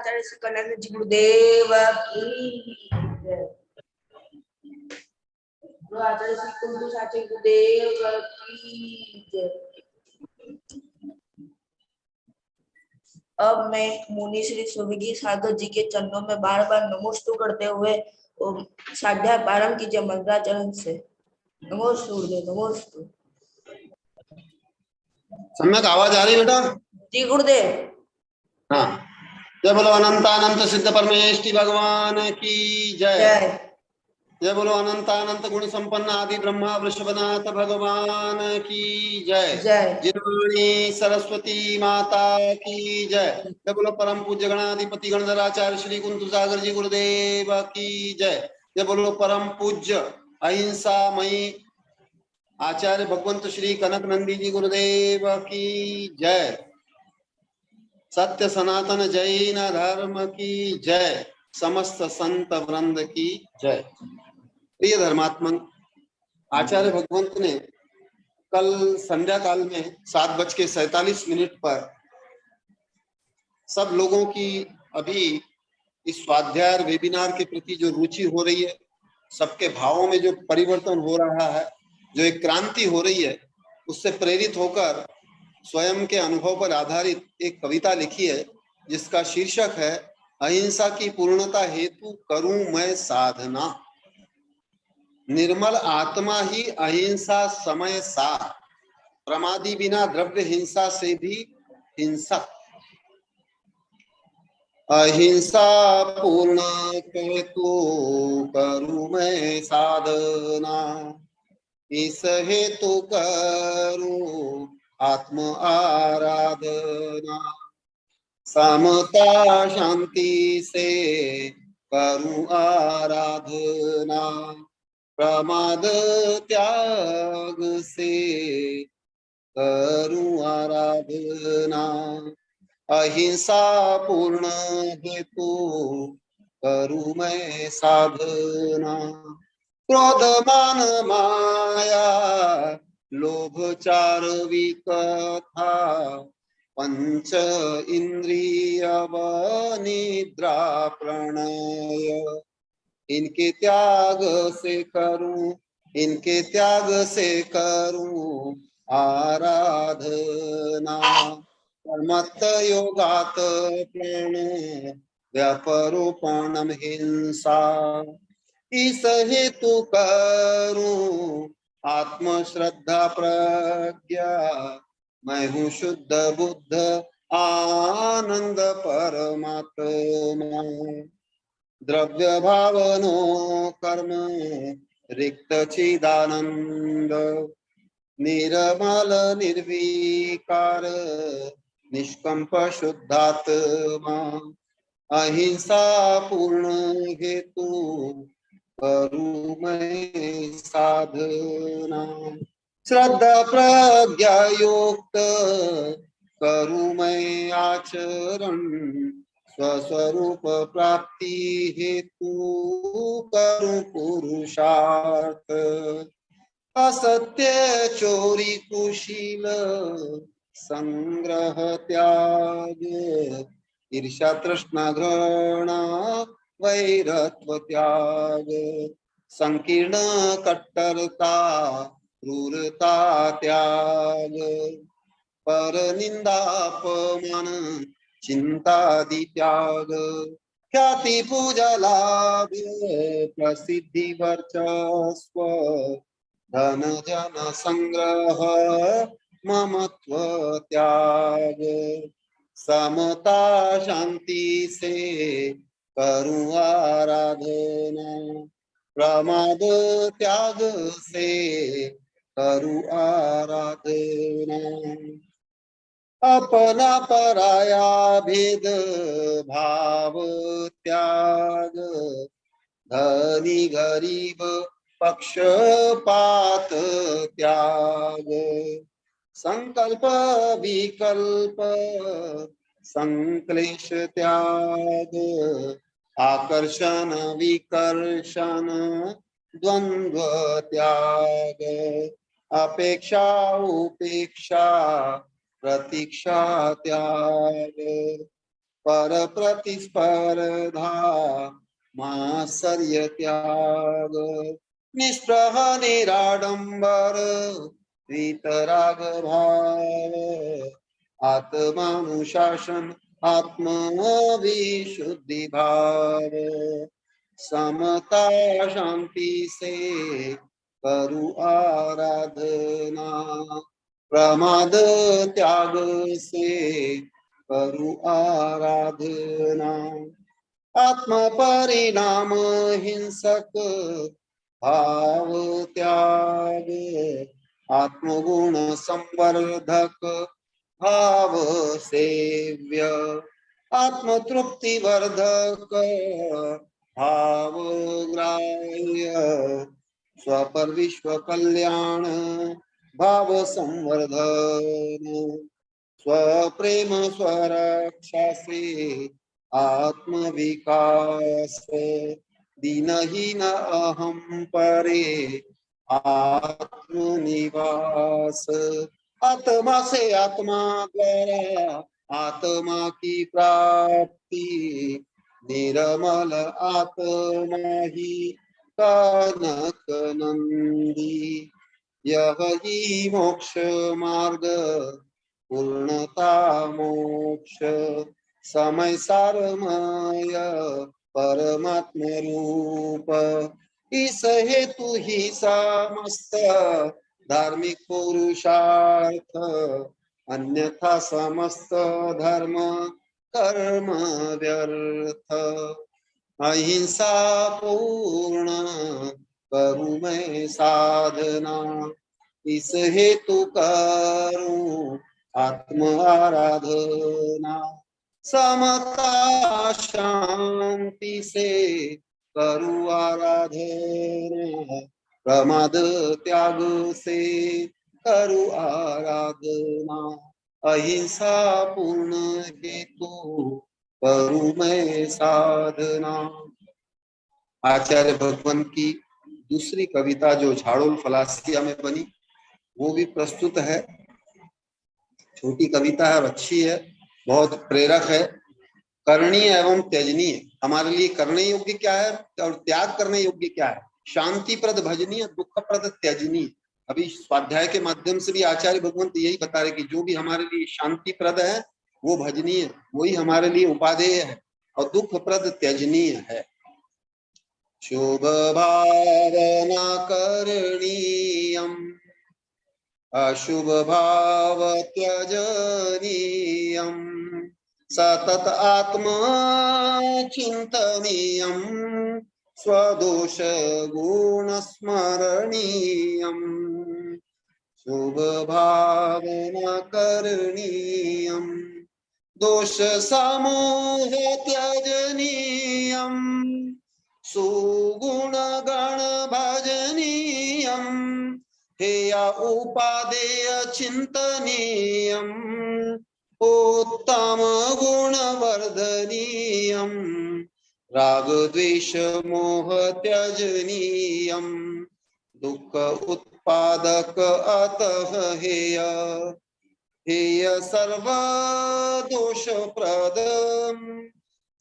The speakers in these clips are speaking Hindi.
आचार्य श्री कन्हैया जी गुरुदेव की जय। बोलो आचार्य श्री कुंदू साचे गुरुदेव की जय। अब मैं मुनि श्री सुविधि सागर जी के चरणों में बार बार नमोस्तु करते हुए साध्या प्रारंभ कीजिए मंत्राचरण से। नमोस्तु गुरुदेव, नमोस्तु। सम्यक आवाज आ रही बेटा? जी गुरुदेव। हाँ, जय बोलो अनंतानंत सिद्ध परमेष्टि भगवान की जय। जय बोलो अनंतानंत गुण संपन्न आदि ब्रह्मा वृषभनाथ भगवान की जय। जिनवाणी सरस्वती माता की जय। जय बोलो परम पूज्य गणाधिपति गणधराचार्य श्री कुंतु सागर जी गुरुदेव की जय। जय बोलो परम पूज्य अहिंसा मई आचार्य भगवंत श्री कनक नंदी जी गुरुदेव की जय। सत्य सनातन जैन धर्म की जय। समस्त संत वृंद की जय। प्रिय धर्मात्मन, आचार्य भगवंत ने कल संध्या काल में 7:47 पर सब लोगों की अभी इस स्वाध्याय वेबिनार के प्रति जो रुचि हो रही है, सबके भावों में जो परिवर्तन हो रहा है, जो एक क्रांति हो रही है, उससे प्रेरित होकर स्वयं के अनुभव पर आधारित एक कविता लिखी है जिसका शीर्षक है अहिंसा की पूर्णता हेतु करूं मैं साधना। निर्मल आत्मा ही अहिंसा समय सार, प्रमादी बिना द्रव्य हिंसा से भी हिंसक। अहिंसा पूर्ण हेतु करूं मैं साधना, इस हेतु करूं आत्म आराधना। समता शांति से करूं आराधना, प्रमाद त्याग से करूं आराधना। अहिंसा पूर्ण हेतु करूं मैं साधना। क्रोध मान माया लोभ चार विकथा, पंच इंद्रिय निद्रा प्रणय। इनके त्याग से करूं, इनके त्याग से करूं आराधना। कर्मत्त योगात प्राण व्यापरूपणम हिंसा, इस हेतु करूं आत्म श्रद्धा प्रज्ञा। मैं हूँ शुद्ध बुद्ध आनंद परमात्मा। द्रव्य भावनो कर्म रिक्त चिदानंद, निर्मल निर्विकार निष्कंप शुद्धात्मा। अहिंसा पूर्ण हेतु करूं मैं साधना। श्रद्धा प्रज्ञा युक्त करूं मैं आचरण, स्वस्वरूप प्राप्ति हेतु करूं पुरुषार्थ। असत्य चोरी कुशील संग्रह त्याग, ईर्ष्या तृष्णा घृणा वैरत्व त्याग। संकीर्ण कट्टरता क्रूरता त्याग, पर निंदा अपमान चिंतादि त्याग। ख्याति पूजा लाभ प्रसिद्धि वर्चस्व, धन जन संग्रह ममत्व त्याग। समता शांति से करूं आराधना, प्रमाद त्याग से करूं आराधना। अपना पराया भेद भाव त्याग, धनी गरीब पक्षपात त्याग। संकल्प विकल्प संक्लेश त्याग, आकर्षण विकर्षण द्वंद्व त्याग। अपेक्षा उपेक्षा प्रतीक्षा त्याग, पर प्रतिस्पर्धा मात्सर्य त्याग निष्प्रह निराडंबर वीतराग भाव आत्मानुशासन आत्मविशुद्धि भाव समता शांति से करु आराधना प्रमाद त्याग से करु आराधना आत्म परिणाम हिंसक भाव त्याग आत्मगुण संवर्धक भाव सेव्य आत्म तृप्ति वर्धक भाव ग्राह्य स्वपर विश्व कल्याण भाव संवर्धन स्वप्रेम स्वरक्षा से आत्म विकास दीनहीन अहम परे आत्मनिवास आत्मा से आत्मा द्वारा आत्मा की प्राप्ति निर्मल आत्मा ही कनक नंदी यह ही मोक्ष मार्ग पूर्णता मोक्ष समय सारमय परमात्म रूप इस हेतु ही समस्त धार्मिक पुरुषार्थ अन्यथा समस्त धर्म कर्म व्यर्थ अहिंसा पूर्ण करूं मैं साधना इस हेतु करूं आत्म आराधना समता शांति से करु आराधना प्रमाद त्याग से करु आराधना अहिंसा पूर्ण हेतु करु मैं साधना। आचार्य भगवान की दूसरी कविता जो झाड़ोल फलासिया में बनी वो भी प्रस्तुत है। छोटी कविता है और अच्छी है, बहुत प्रेरक है। करणीय एवं त्यजनीय, हमारे लिए करने योग्य क्या है और त्याग करने योग्य क्या है। शांतिप्रद भजनीय, दुखप्रद त्यजनीय। अभी स्वाध्याय के माध्यम से भी आचार्य भगवंत यही बता रहे कि जो भी हमारे लिए शांतिप्रद है वो भजनीय, वही हमारे लिए उपादेय है, और दुखप्रद त्यजनीय है। शुभ भावना करणीयम अशुभ भाव त्यजनीयम सतत आत्मा चिंतनीयम स्वदोष गुण स्मरणीयम शुभ भावना करणीयम दोष समूह त्यजनीयम सुगुण गण भजनीयम हेय उपादेय चिंतनीयम उत्तम गुण वर्धनीयम राग द्वेष मोह त्यजनीयम दुख उत्पादक अतः हेय हेय सर्व दोष प्रदम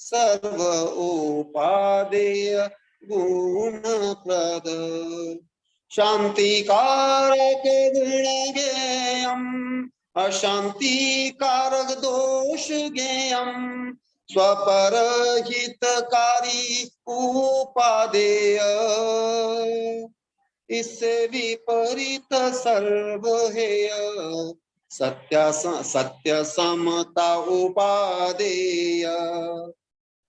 सर्व उपादेय गुण प्रद शांति कारक गुण ज्ञेयम अशांति कारक दोष ज्ञेयम स्वपर हितकारी उपादेय इससे विपरीत सर्व हेय सत्य समता उपादेय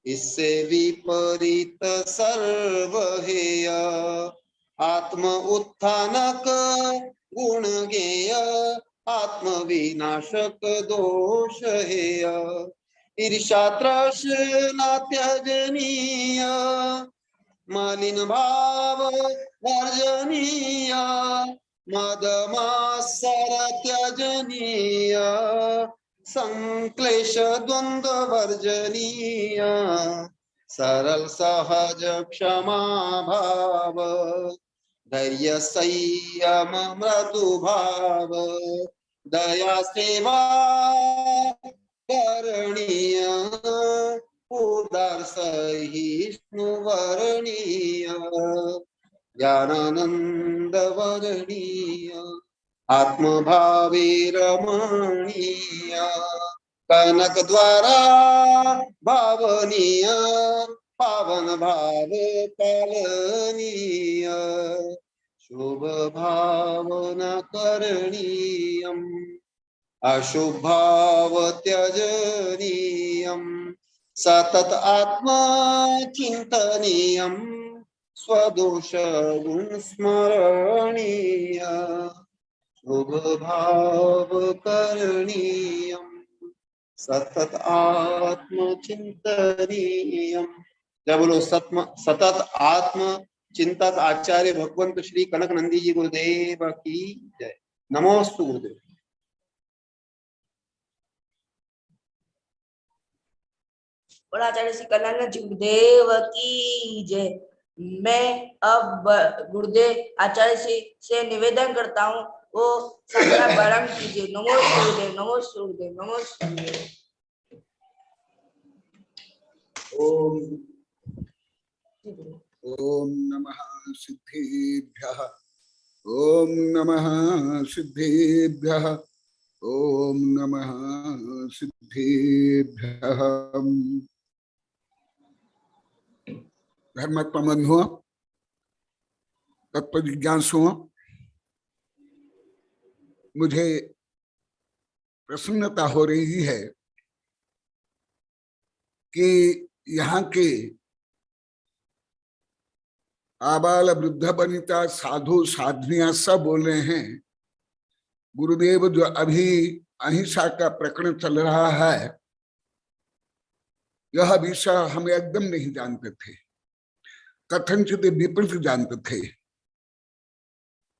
इससे विपरीत सर्व हेय आत्म उत्थानक गुण ज्ञेय आत्म विनाशक दोष हेय ईर्ष्या तृष्णा त्यजनीय मलिन भाव वर्जनीय मद मात्सर त्यजनीय संक्लेश द्वंद्व वर्जनीय सरल सहज क्षमा भाव धैर्य संयम मृदु भाव दया सेवा करणीय उदार सहिष्णु वर्णीय ज्ञानानंद वर्णीय आत्मभावे रमणीय कनक द्वारा भावनीय पावन भाव पालनीय शुभ भावना करणीयम् अशुभाव त्यजनीयम् सतत आत्मा चिंतनीयम् स्वदोष गुण स्मरणीय शुभ भाव करणीयम् सतत आत्म चिंतनीयम्। जय बोलो सतत आत्म चिंतक आचार्य भगवंत श्री कनक नंदी जी गुरुदेव की जय। नमोस्तु गुरुदेव। और आचार्य श्री कनक जी गुरुदेव की जय। मैं अब गुरुदेव आचार्य श्री से निवेदन करता हूँ वो संध्या प्रारंभ कीजिए। नमो गुरुदेव, नमो गुरुदेव, नमो गुरुदेव। ओम नमः सिद्धेभ्यः, ओम नमः सिद्धेभ्यः, ओम नमः सिद्धेभ्यः। धर्मात्मा बंधुओं, तत्परिज्ञासुओं, मुझे प्रसन्नता हो रही है कि यहाँ के आबाल वृद्ध वनिता साधु साध्वियां सब बोल रहे हैं गुरुदेव जो अभी अहिंसा का प्रकरण चल रहा है यह विषय हम एकदम नहीं जानते थे, कथनचित विपरीत जानते थे,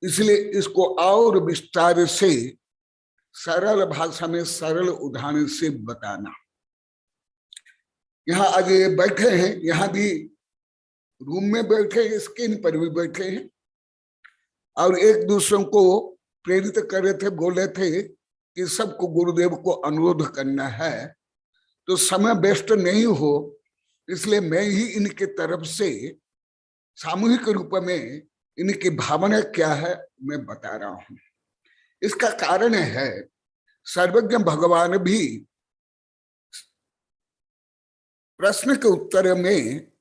इसलिए इसको और विस्तार से सरल भाषा में सरल उदाहरण से बताना। यहाँ आगे बैठे हैं, यहाँ भी रूम में बैठे हैं, स्क्रीन पर भी बैठे हैं और एक दूसरों को प्रेरित कर रहे थे, बोले थे कि सबको गुरुदेव को अनुरोध करना है तो समय वेस्ट नहीं हो, इसलिए मैं ही इनके तरफ से सामूहिक रूप में इनकी भावना क्या है मैं बता रहा हूं। इसका कारण है सर्वज्ञ भगवान भी प्रश्न के उत्तर में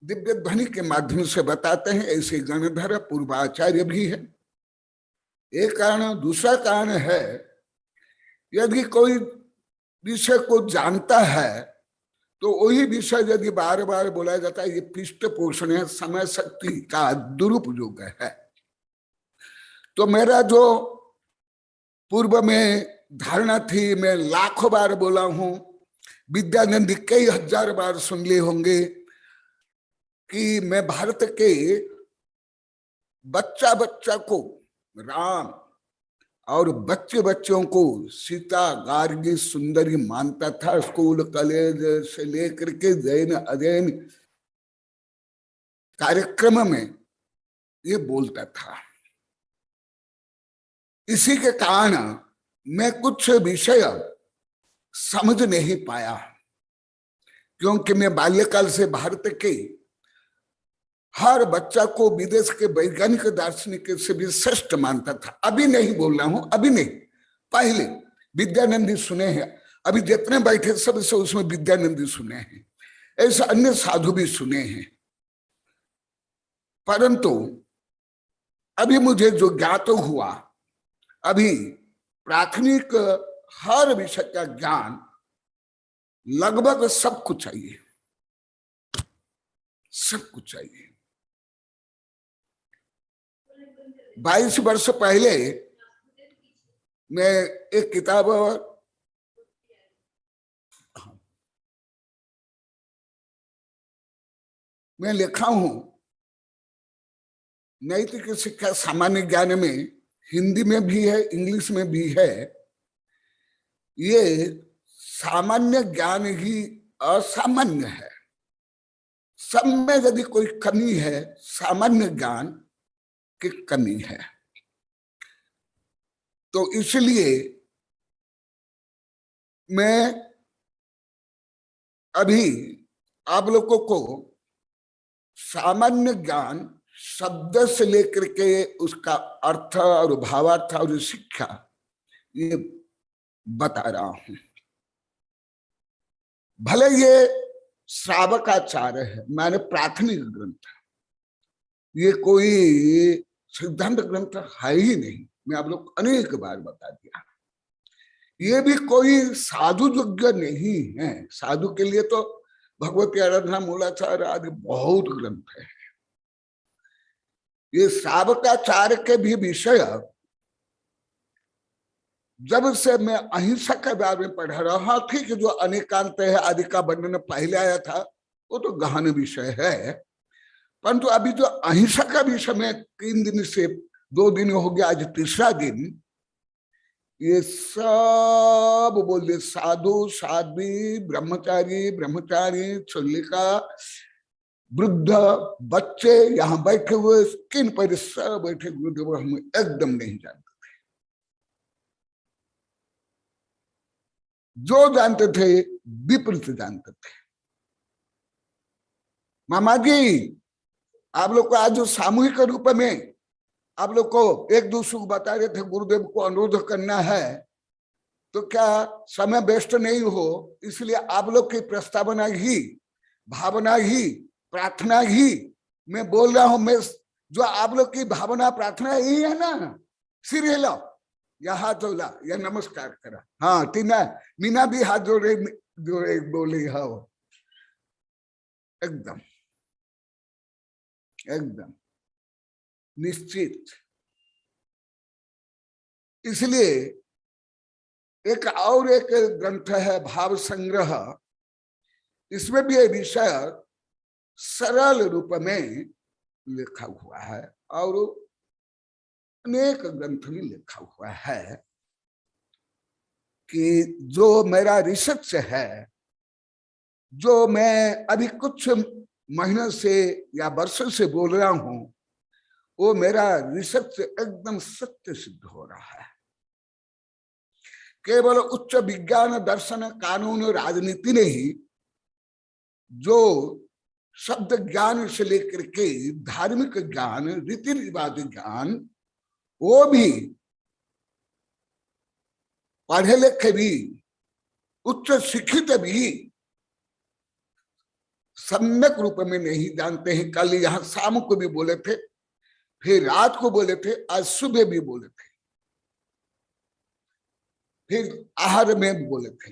दिव्य ध्वनि के माध्यम से बताते हैं, ऐसे गणधर पूर्वाचार्य भी है। एक कारण, दूसरा कारण है यदि कोई विषय को जानता है तो वही विषय यदि बार बार बोला जाता है ये पृष्ठ पोषण है, समय शक्ति का दुरुपयोग है। तो मेरा जो पूर्व में धारणा थी, मैं लाखों बार बोला हूं, विद्यानंद कई हजार बार सुन लिए होंगे कि मैं भारत के बच्चा बच्चा को राम और बच्चे बच्चों को सीता गार्गी सुंदरी मानता था। स्कूल कॉलेज से लेकर के जैन अध्ययन कार्यक्रम में ये बोलता था। इसी के कारण मैं कुछ विषय समझ नहीं पाया, क्योंकि मैं बाल्यकाल से भारत के हर बच्चा को विदेश के वैज्ञानिक दार्शनिक से भी श्रेष्ठ मानता था। अभी नहीं बोल रहा हूं, अभी नहीं, पहले विद्यानंदी सुने हैं, अभी जितने बैठे सब से उसमें विद्यानंदी सुने हैं, ऐसे अन्य साधु भी सुने हैं। परंतु अभी मुझे जो ज्ञात हुआ, अभी प्राथमिक हर विषय का ज्ञान लगभग सब कुछ चाहिए, सब कुछ चाहिए। 22 वर्ष पहले मैं एक किताब में लिखा हूं, नैतिक शिक्षा सामान्य ज्ञान में, हिंदी में भी है, इंग्लिश में भी है। ये सामान्य ज्ञान ही असामान्य है, सब में यदि कोई कमी है सामान्य ज्ञान की कमी है। तो इसलिए मैं अभी आप लोगों को सामान्य ज्ञान शब्द से लेकर के उसका अर्थ और भावार्थ और शिक्षा ये बता रहा हूं। भले ये श्रावकाचार्य है, माने प्राथमिक ग्रंथ, ये कोई सिद्धांत ग्रंथ है ही नहीं। मैं आप लोग अनेक बार बता दिया। ये भी कोई साधु यज्ञ नहीं है। साधु के लिए तो भगवती आराधना, मूलाचार आदि बहुत ग्रंथ है। ये श्रावकाचार्य के भी विषय, जब से मैं अहिंसा के बारे में पढ़ रहा, ठीक जो अनेकांत है आदि का वर्णन पहले आया था वो तो गहन विषय है, परंतु अभी जो अहिंसा का विषय में 3 दिन से 2 दिन हो गया, आज तीसरा दिन, ये सब बोले साधु साध्वी, ब्रह्मचारी ब्रह्मचारी, चुल्लिका, वृद्ध, बच्चे यहाँ बैठे हुए, किन पर सब बैठे गुरुदेव हम एकदम नहीं जानते थे। जो जानते थे विपरीत जानते थे। मामा जी, आप लोग को आज जो सामूहिक रूप में आप लोग को एक दूसरे को बता रहे थे गुरुदेव को अनुरोध करना है, तो क्या समय वेस्ट नहीं हो, इसलिए आप लोग की प्रस्तावना ही, भावना ही, प्रार्थना ही मैं बोल रहा हूं। मैं जो आप लोग की भावना प्रार्थना यही है ना, सिर हिला या हाथ जोड़ा या नमस्कार करा। हाँ टीना, मीना भी हाथ जोड़े जोड़े बोली, हाँ एकदम एकदम निश्चित। इसलिए एक और एक ग्रंथ है भाव संग्रह, इसमें भी ये विषय सरल रूप में लिखा हुआ है और अनेक ग्रंथ में लिखा हुआ है कि जो मेरा रिसर्च है, जो मैं अभी कुछ महीनों से या वर्षों से बोल रहा हूं, वो मेरा रिसर्च एकदम सत्य सिद्ध हो रहा है। केवल उच्च विज्ञान, दर्शन, कानून, राजनीति नहीं, जो शब्द ज्ञान से लेकर के धार्मिक ज्ञान, रीति रिवाज ज्ञान, वो भी पढ़े लिखे भी, उच्च शिक्षित भी सम्यक रूप में नहीं जानते हैं। कल यहाँ शाम को भी बोले थे, फिर रात को बोले थे, आज सुबह भी बोले थे, फिर आहार में भी बोले थे।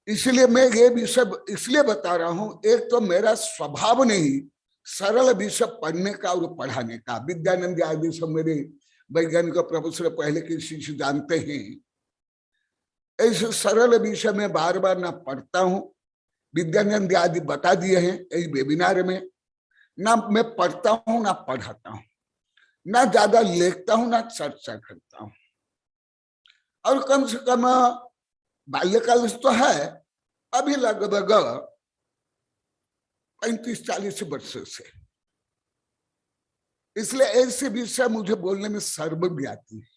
इसलिए मैं ये विषय इसलिए बता रहा हूं, एक तो मेरा स्वभाव नहीं सरल विषय पढ़ने का और पढ़ाने का। विद्यानंद आदि सब मेरे वैज्ञानिक प्रोफेसर पहले के शिष्य जानते हैं। ऐसे सरल विषय में बार बार ना पढ़ता हूं, विद्यानंद आदि बता दिए हैं इस वेबिनार में। ना मैं पढ़ता हूं ना पढ़ाता हूं, ना ज्यादा लिखता हूं ना चर्चा करता हूं। और कम से कम बाल्यकाल तो है, अभी लगभग 35-40 वर्षों से। इसलिए ऐसे विषय मुझे बोलने में शर्म भी आती है।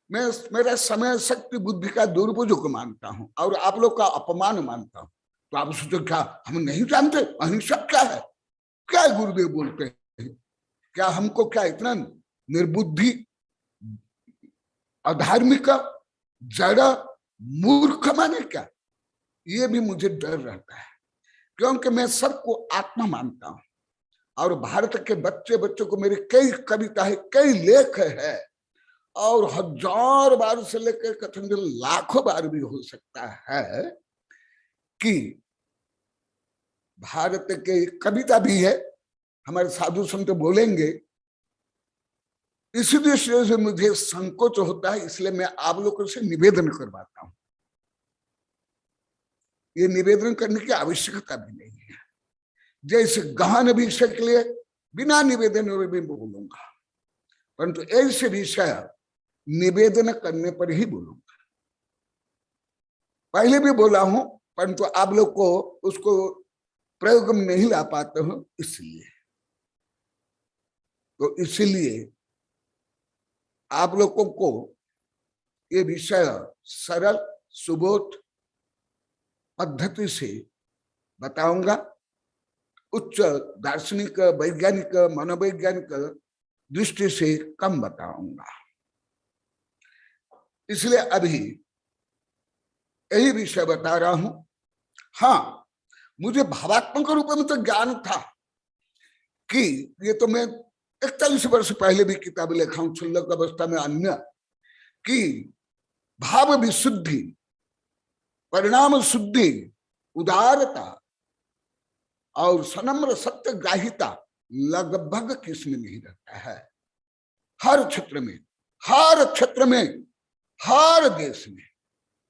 मैं मेरा समय शक्ति बुद्धि का दुरुपयोग मानता हूं और आप लोग का अपमान मानता हूं। तो आप सोचो क्या हम नहीं जानते अहिंसा क्या है? क्या गुरुदेव बोलते हैं? क्या हमको क्या इतना निर्बुद्धि, अधार्मिक, जड़ा, मूर्ख माने क्या? ये भी मुझे डर रहता है, क्योंकि मैं सबको आत्मा मानता हूं। और भारत के बच्चों को मेरी कई कविता है, कई लेख है, और 1000 बार से लेकर कथन लाखों बार भी हो सकता है कि भारत के कविता भी है, हमारे साधु संत बोलेंगे। इसी दृष्टि से मुझे संकोच होता है, इसलिए मैं आप लोगों से निवेदन करवाता हूं। ये निवेदन करने की आवश्यकता भी नहीं है। जैसे गहन विषय के लिए बिना निवेदन में भी बोलूंगा, परंतु ऐसे विषय निवेदन करने पर ही बोलूंगा। पहले भी बोला हूं, परंतु आप लोग को उसको प्रयोग में नहीं ला पाते हो, इसलिए। तो इसलिए आप लोगों को ये विषय सरल सुबोध पद्धति से बताऊंगा। उच्च दार्शनिक वैज्ञानिक मनोवैज्ञानिक दृष्टि से कम बताऊंगा। इसलिए अभी यही विषय बता रहा हूं। हाँ, मुझे भावात्मक रूप में तो ज्ञान था कि ये तो मैं 41 वर्ष पहले भी किताब लिखा हूं क्षुल्लक अवस्था में अन्य, कि भाव विशुद्धि, परिणाम शुद्धि, उदारता और सनम्र सत्यग्राहिता लगभग किसमें नहीं रहता है। हर क्षेत्र में, हर क्षेत्र में, हर देश में।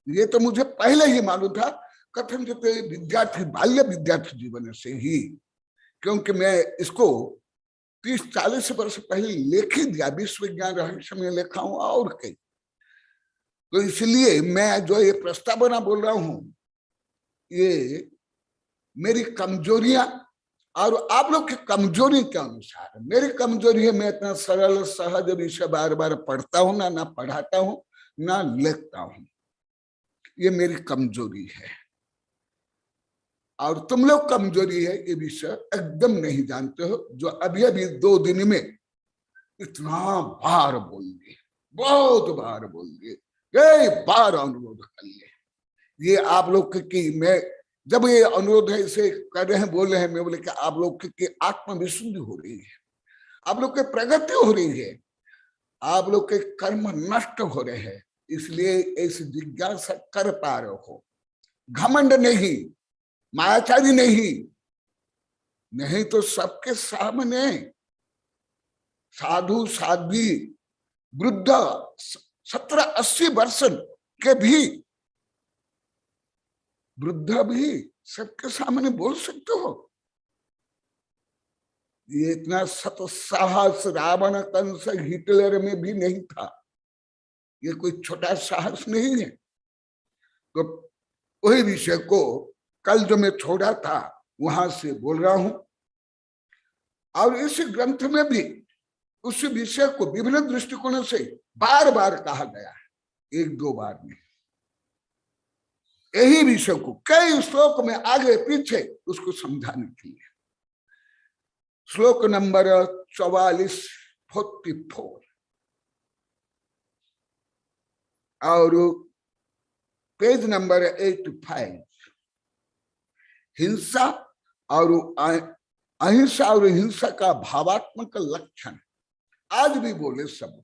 ये तो मुझे पहले ही मालूम था, कथन विद्यार्थी बाल्य विद्यार्थी जीवन से ही, क्योंकि मैं इसको 30-40 वर्ष पहले लेख ही दिया, विश्व विज्ञान रहस्य में लिखा हूं और कई। तो इसलिए मैं जो ये प्रस्तावना बोल रहा हूं, ये मेरी कमजोरियां और आप लोग की कमजोरी के अनुसार। मेरी कमजोरी है, मैं इतना सरल सहज विषय बार बार पढ़ता हूं ना पढ़ाता हूं ना लिखता हूं, ये मेरी कमजोरी है। और तुम लोग कमजोरी है, ये विषय एकदम नहीं जानते हो, जो अभी अभी 2 दिन में इतना बार बोल दिए, बहुत बार बोल दिए, कई बार अनुरोध कर लिए। ये आप लोग की मैं जब ये अनुरोध है इसे कर रहे हैं, बोल रहे हैं, मैं बोले कि आप लोग की आत्मविशुद्धि हो रही है, आप लोग की प्रगति हो रही है, आप लोग के कर्म नष्ट हो रहे हैं, इसलिए इस जिज्ञासा कर पा रहे हो। घमंड नहीं, मायाचारी नहीं, नहीं तो सबके सामने साधु साध्वी वृद्ध 70-80 वर्ष के भी वृद्ध भी सबके सामने बोल सकते हो। ये इतना सतसाहस रावण कंस हिटलर में भी नहीं था, ये कोई छोटा साहस नहीं है। तो वही विषय को कल जो मैं छोड़ा था वहां से बोल रहा हूं, और इस ग्रंथ में भी उस विषय को विभिन्न दृष्टिकोणों से बार बार कहा गया है, 1-2 बार में। यही विषय को कई श्लोक में आगे पीछे उसको समझाने के लिए। श्लोक नंबर 44 और पेज नंबर 85, हिंसा और अहिंसा और हिंसा का भावात्मक लक्षण। आज भी बोले सब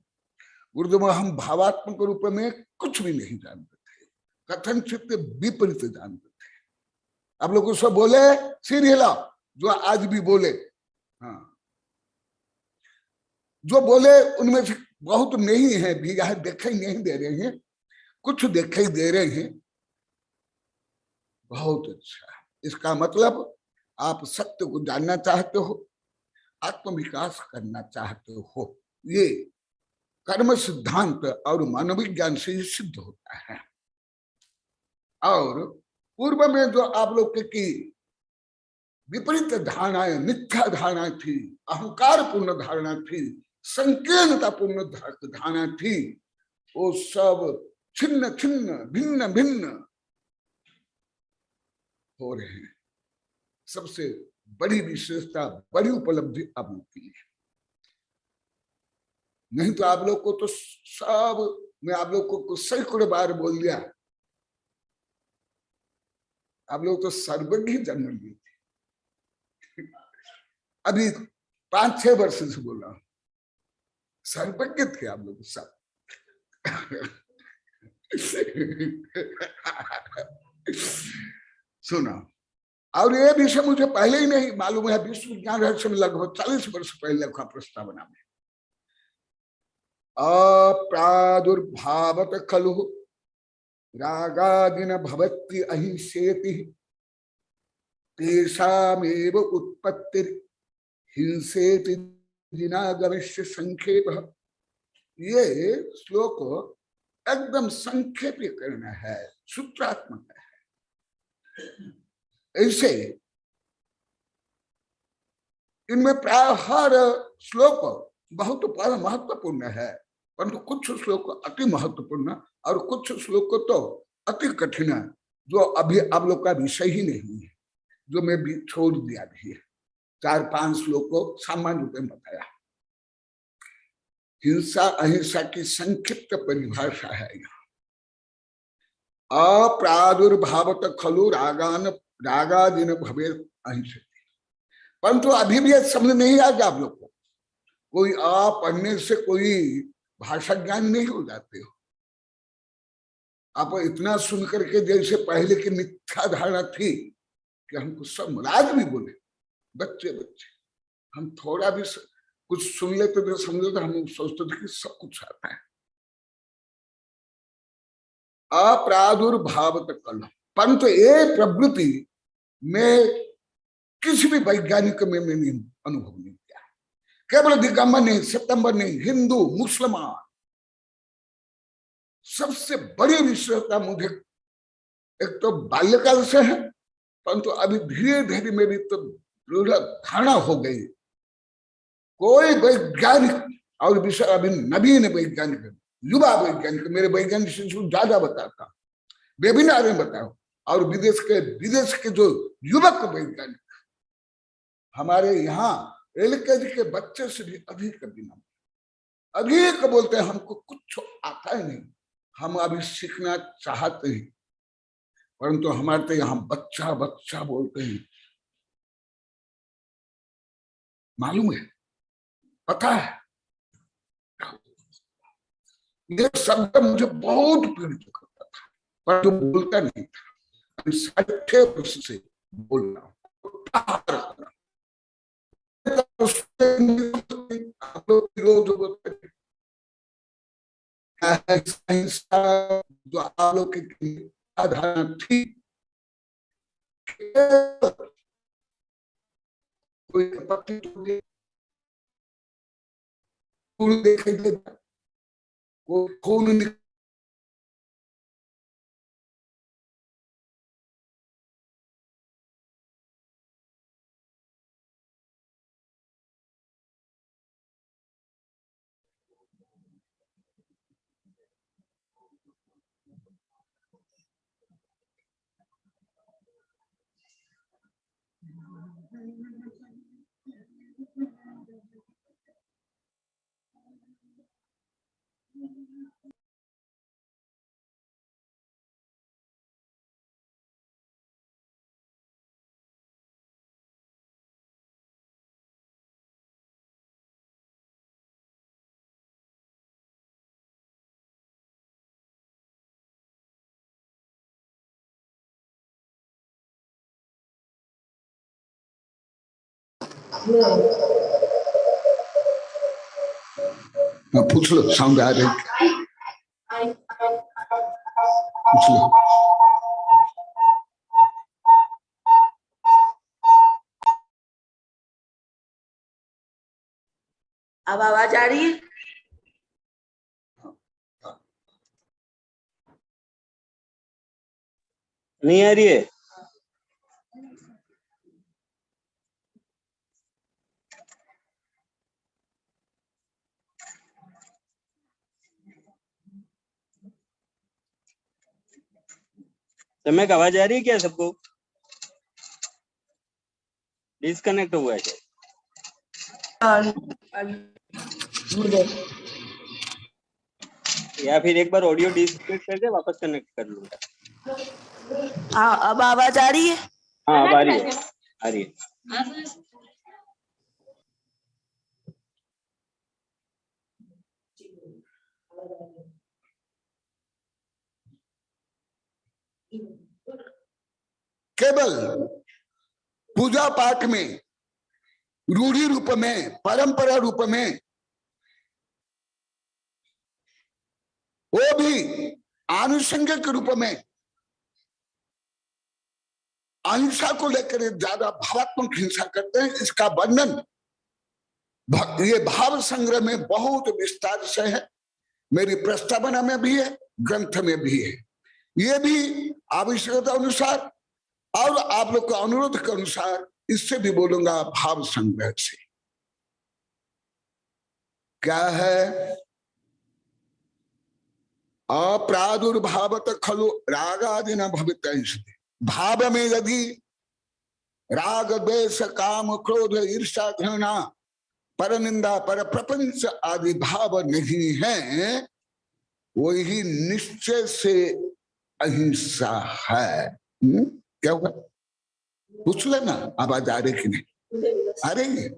उर्दू में, हम भावात्मक रूप में कुछ भी नहीं जानते थे, कथनचित विपरीत जानते थे। आप लोग उसको बोले सिर हिला, जो आज भी बोले, हाँ, जो बोले उनमें से बहुत नहीं है भी, यह दिखाई नहीं दे रहे हैं, कुछ दिखाई दे रहे हैं। बहुत अच्छा, इसका मतलब आप सत्य को जानना चाहते हो, आत्मविकास करना चाहते हो। ये कर्म सिद्धांत और मानविज्ञान से सिद्ध होता है। और पूर्व में जो आप लोग की विपरीत धारणाएं, मिथ्या धारणा थी, अहंकार पूर्ण धारणा थी, संकीर्णता पूर्ण धारणा थी, वो सब छिन्न छिन्न भिन्न भिन्न हो रहे हैं। सबसे बड़ी विशेषता, बड़ी उपलब्धि आप लोग की है। नहीं तो आप लोग को तो सब, मैं आप लोग को सैकड़ों बार बोल दिया, आप लोग तो सर्वज्ञ जन्म लिए थे। अभी 5-6 वर्ष से बोल रहा हूं, सर्वज्ञ थे आप लोग सब। सुना, और ये विषय मुझे पहले ही नहीं मालूम है, विश्व विज्ञान रहस्य में लगभग 40 वर्ष पहले लिखा प्रस्तावना में। अप्रादुर्भावत खलु रागादिन भवति अहिंसेति तेषामेव उत्पत्तिर हिंसेति जिनागमस्य संक्षेप। ये श्लोक एकदम संक्षेपीकरण है, सूत्रात्मक है। ऐसे इनमें प्राय हर श्लोक बहुत महत्वपूर्ण है, परंतु कुछ श्लोक अति महत्वपूर्ण और कुछ श्लोक तो अति कठिन है, जो अभी आप लोग का विषय ही नहीं है, जो मैं भी छोड़ दिया भी है। 4-5 श्लोक को सामान्य रूप में बताया। हिंसा अहिंसा की संक्षिप्त परिभाषा है यहाँ। अप्रादुर्भावत खलु रागादीन भवे अहिंसा। परंतु अभी भी समझ नहीं आएगा आप लोग को। कोई आ पढ़ने से कोई भाषा ज्ञान नहीं हो जाते हो। आप इतना सुन करके, जैसे पहले की मिथ्या धारणा थी कि हमको सब राज भी बोले, बच्चे हम थोड़ा भी कुछ सुन लेते थे, समझो तो हम सोचते थे कि सब कुछ आता है। अप्रादुर्भावत कल, परंतु ये प्रवृत्ति में किसी भी वैज्ञानिक में मैंने अनुभव नहीं किया। केवल दिगंबर नहीं, सितंबर नहीं, हिंदू मुसलमान, सबसे बड़ी विशेषता मुझे एक तो बाल्यकाल से है, परंतु अभी धीरे धीरे मेरी तो धारणा हो गई। कोई वैज्ञानिक और विषय अभी नवीन वैज्ञानिक, युवा वैज्ञानिक, मेरे वैज्ञानिक शिशु ज्यादा बताता, वेबिनार में बताओ, और विदेश के जो युवक वैज्ञानिक, हमारे यहाँ एलकेजी के बच्चे से भी अधिक बोलते हैं हमको कुछ आता ही नहीं, हम अभी सीखना चाहते हैं, परंतु हमारे तो यहाँ बच्चा बच्चा बोलते हैं। मालूम है, पता है, ये शब्द मुझे बहुत पीड़ित करता था, पर जो बोलता नहीं था। 60 वर्ष से बोल रहा हूँ। जो आप लोग की आधार थी, कोई आपत्ति देखेंगे, कोई खून पूछ लो, साउंड आ रही, पूछ लो। अब आवाज आ रही है? नहीं आ रही है? समय का आवाज आ रही है क्या सबको? डिस्कनेक्ट हुआ है क्या? या फिर एक बार ऑडियो डिस्कनेक्ट करके वापस कनेक्ट कर लूंगा। हाँ, अब आवाज आ रही है? हाँ, अब आ रही है, आ रही है। केवल पूजा पाठ में, रूढ़ी रूप में, परंपरा रूप में, वो भी आनुषंगिक रूप में अहिंसा को लेकर ज्यादा भावात्मक हिंसा करते हैं। इसका वर्णन ये भाव संग्रह में बहुत विस्तार से है, मेरी प्रस्तावना में भी है, ग्रंथ में भी है। ये भी आवश्यकता अनुसार और आप लोग के अनुरोध के अनुसार इससे भी बोलूंगा भाव संग्रह से। क्या है? अप्रादुर्भावत खलु रागादि न भवित। भाव में यदि राग द्वेष काम क्रोध ईर्ष्या घृणा पर निंदा पर प्रपंच आदि भाव नहीं है, वही निश्चय से अहिंसा है। क्या होगा? पूछ लेना, आवाज आ रही कि नहीं आ रही है?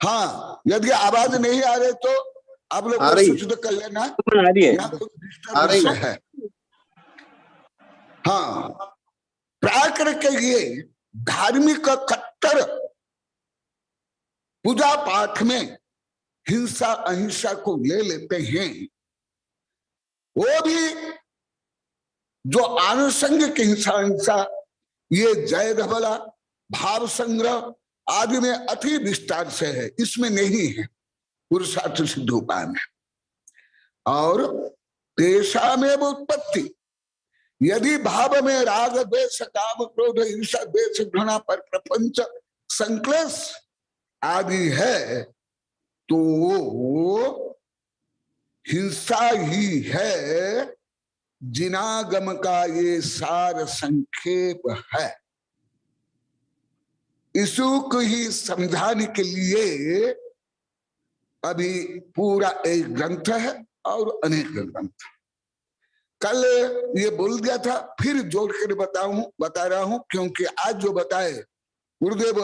हाँ, यदि आवाज नहीं आ रही तो आप लोग सूचित कर लेना, आ रही है, यहाँ कुछ डिस्टर्बेंस है। हाँ, प्राकृत के लिए धार्मिक कट्टर पूजा पाठ में हिंसा अहिंसा को ले लेते हैं। वो भी जो आनुषंगिक हिंसा अहिंसा, ये जय धबला भाव संग्रह आदि में अति विस्तार से है, इसमें नहीं है पुरुषार्थ सिद्ध उपाय में। और तेषा में उत्पत्ति, यदि भाव में राग द्वेष काम क्रोध ईर्ष्या द्वेष घृणा पर प्रपंच संक्लेश आदि है, तो वो हिंसा ही है। जिनागम का ये सार संक्षेप है। इसको ही समझाने के लिए अभी पूरा एक ग्रंथ है और अनेक ग्रंथ। कल ये बोल दिया था, फिर जोड़ कर बता रहा हूं, क्योंकि आज जो बताए गुरुदेव,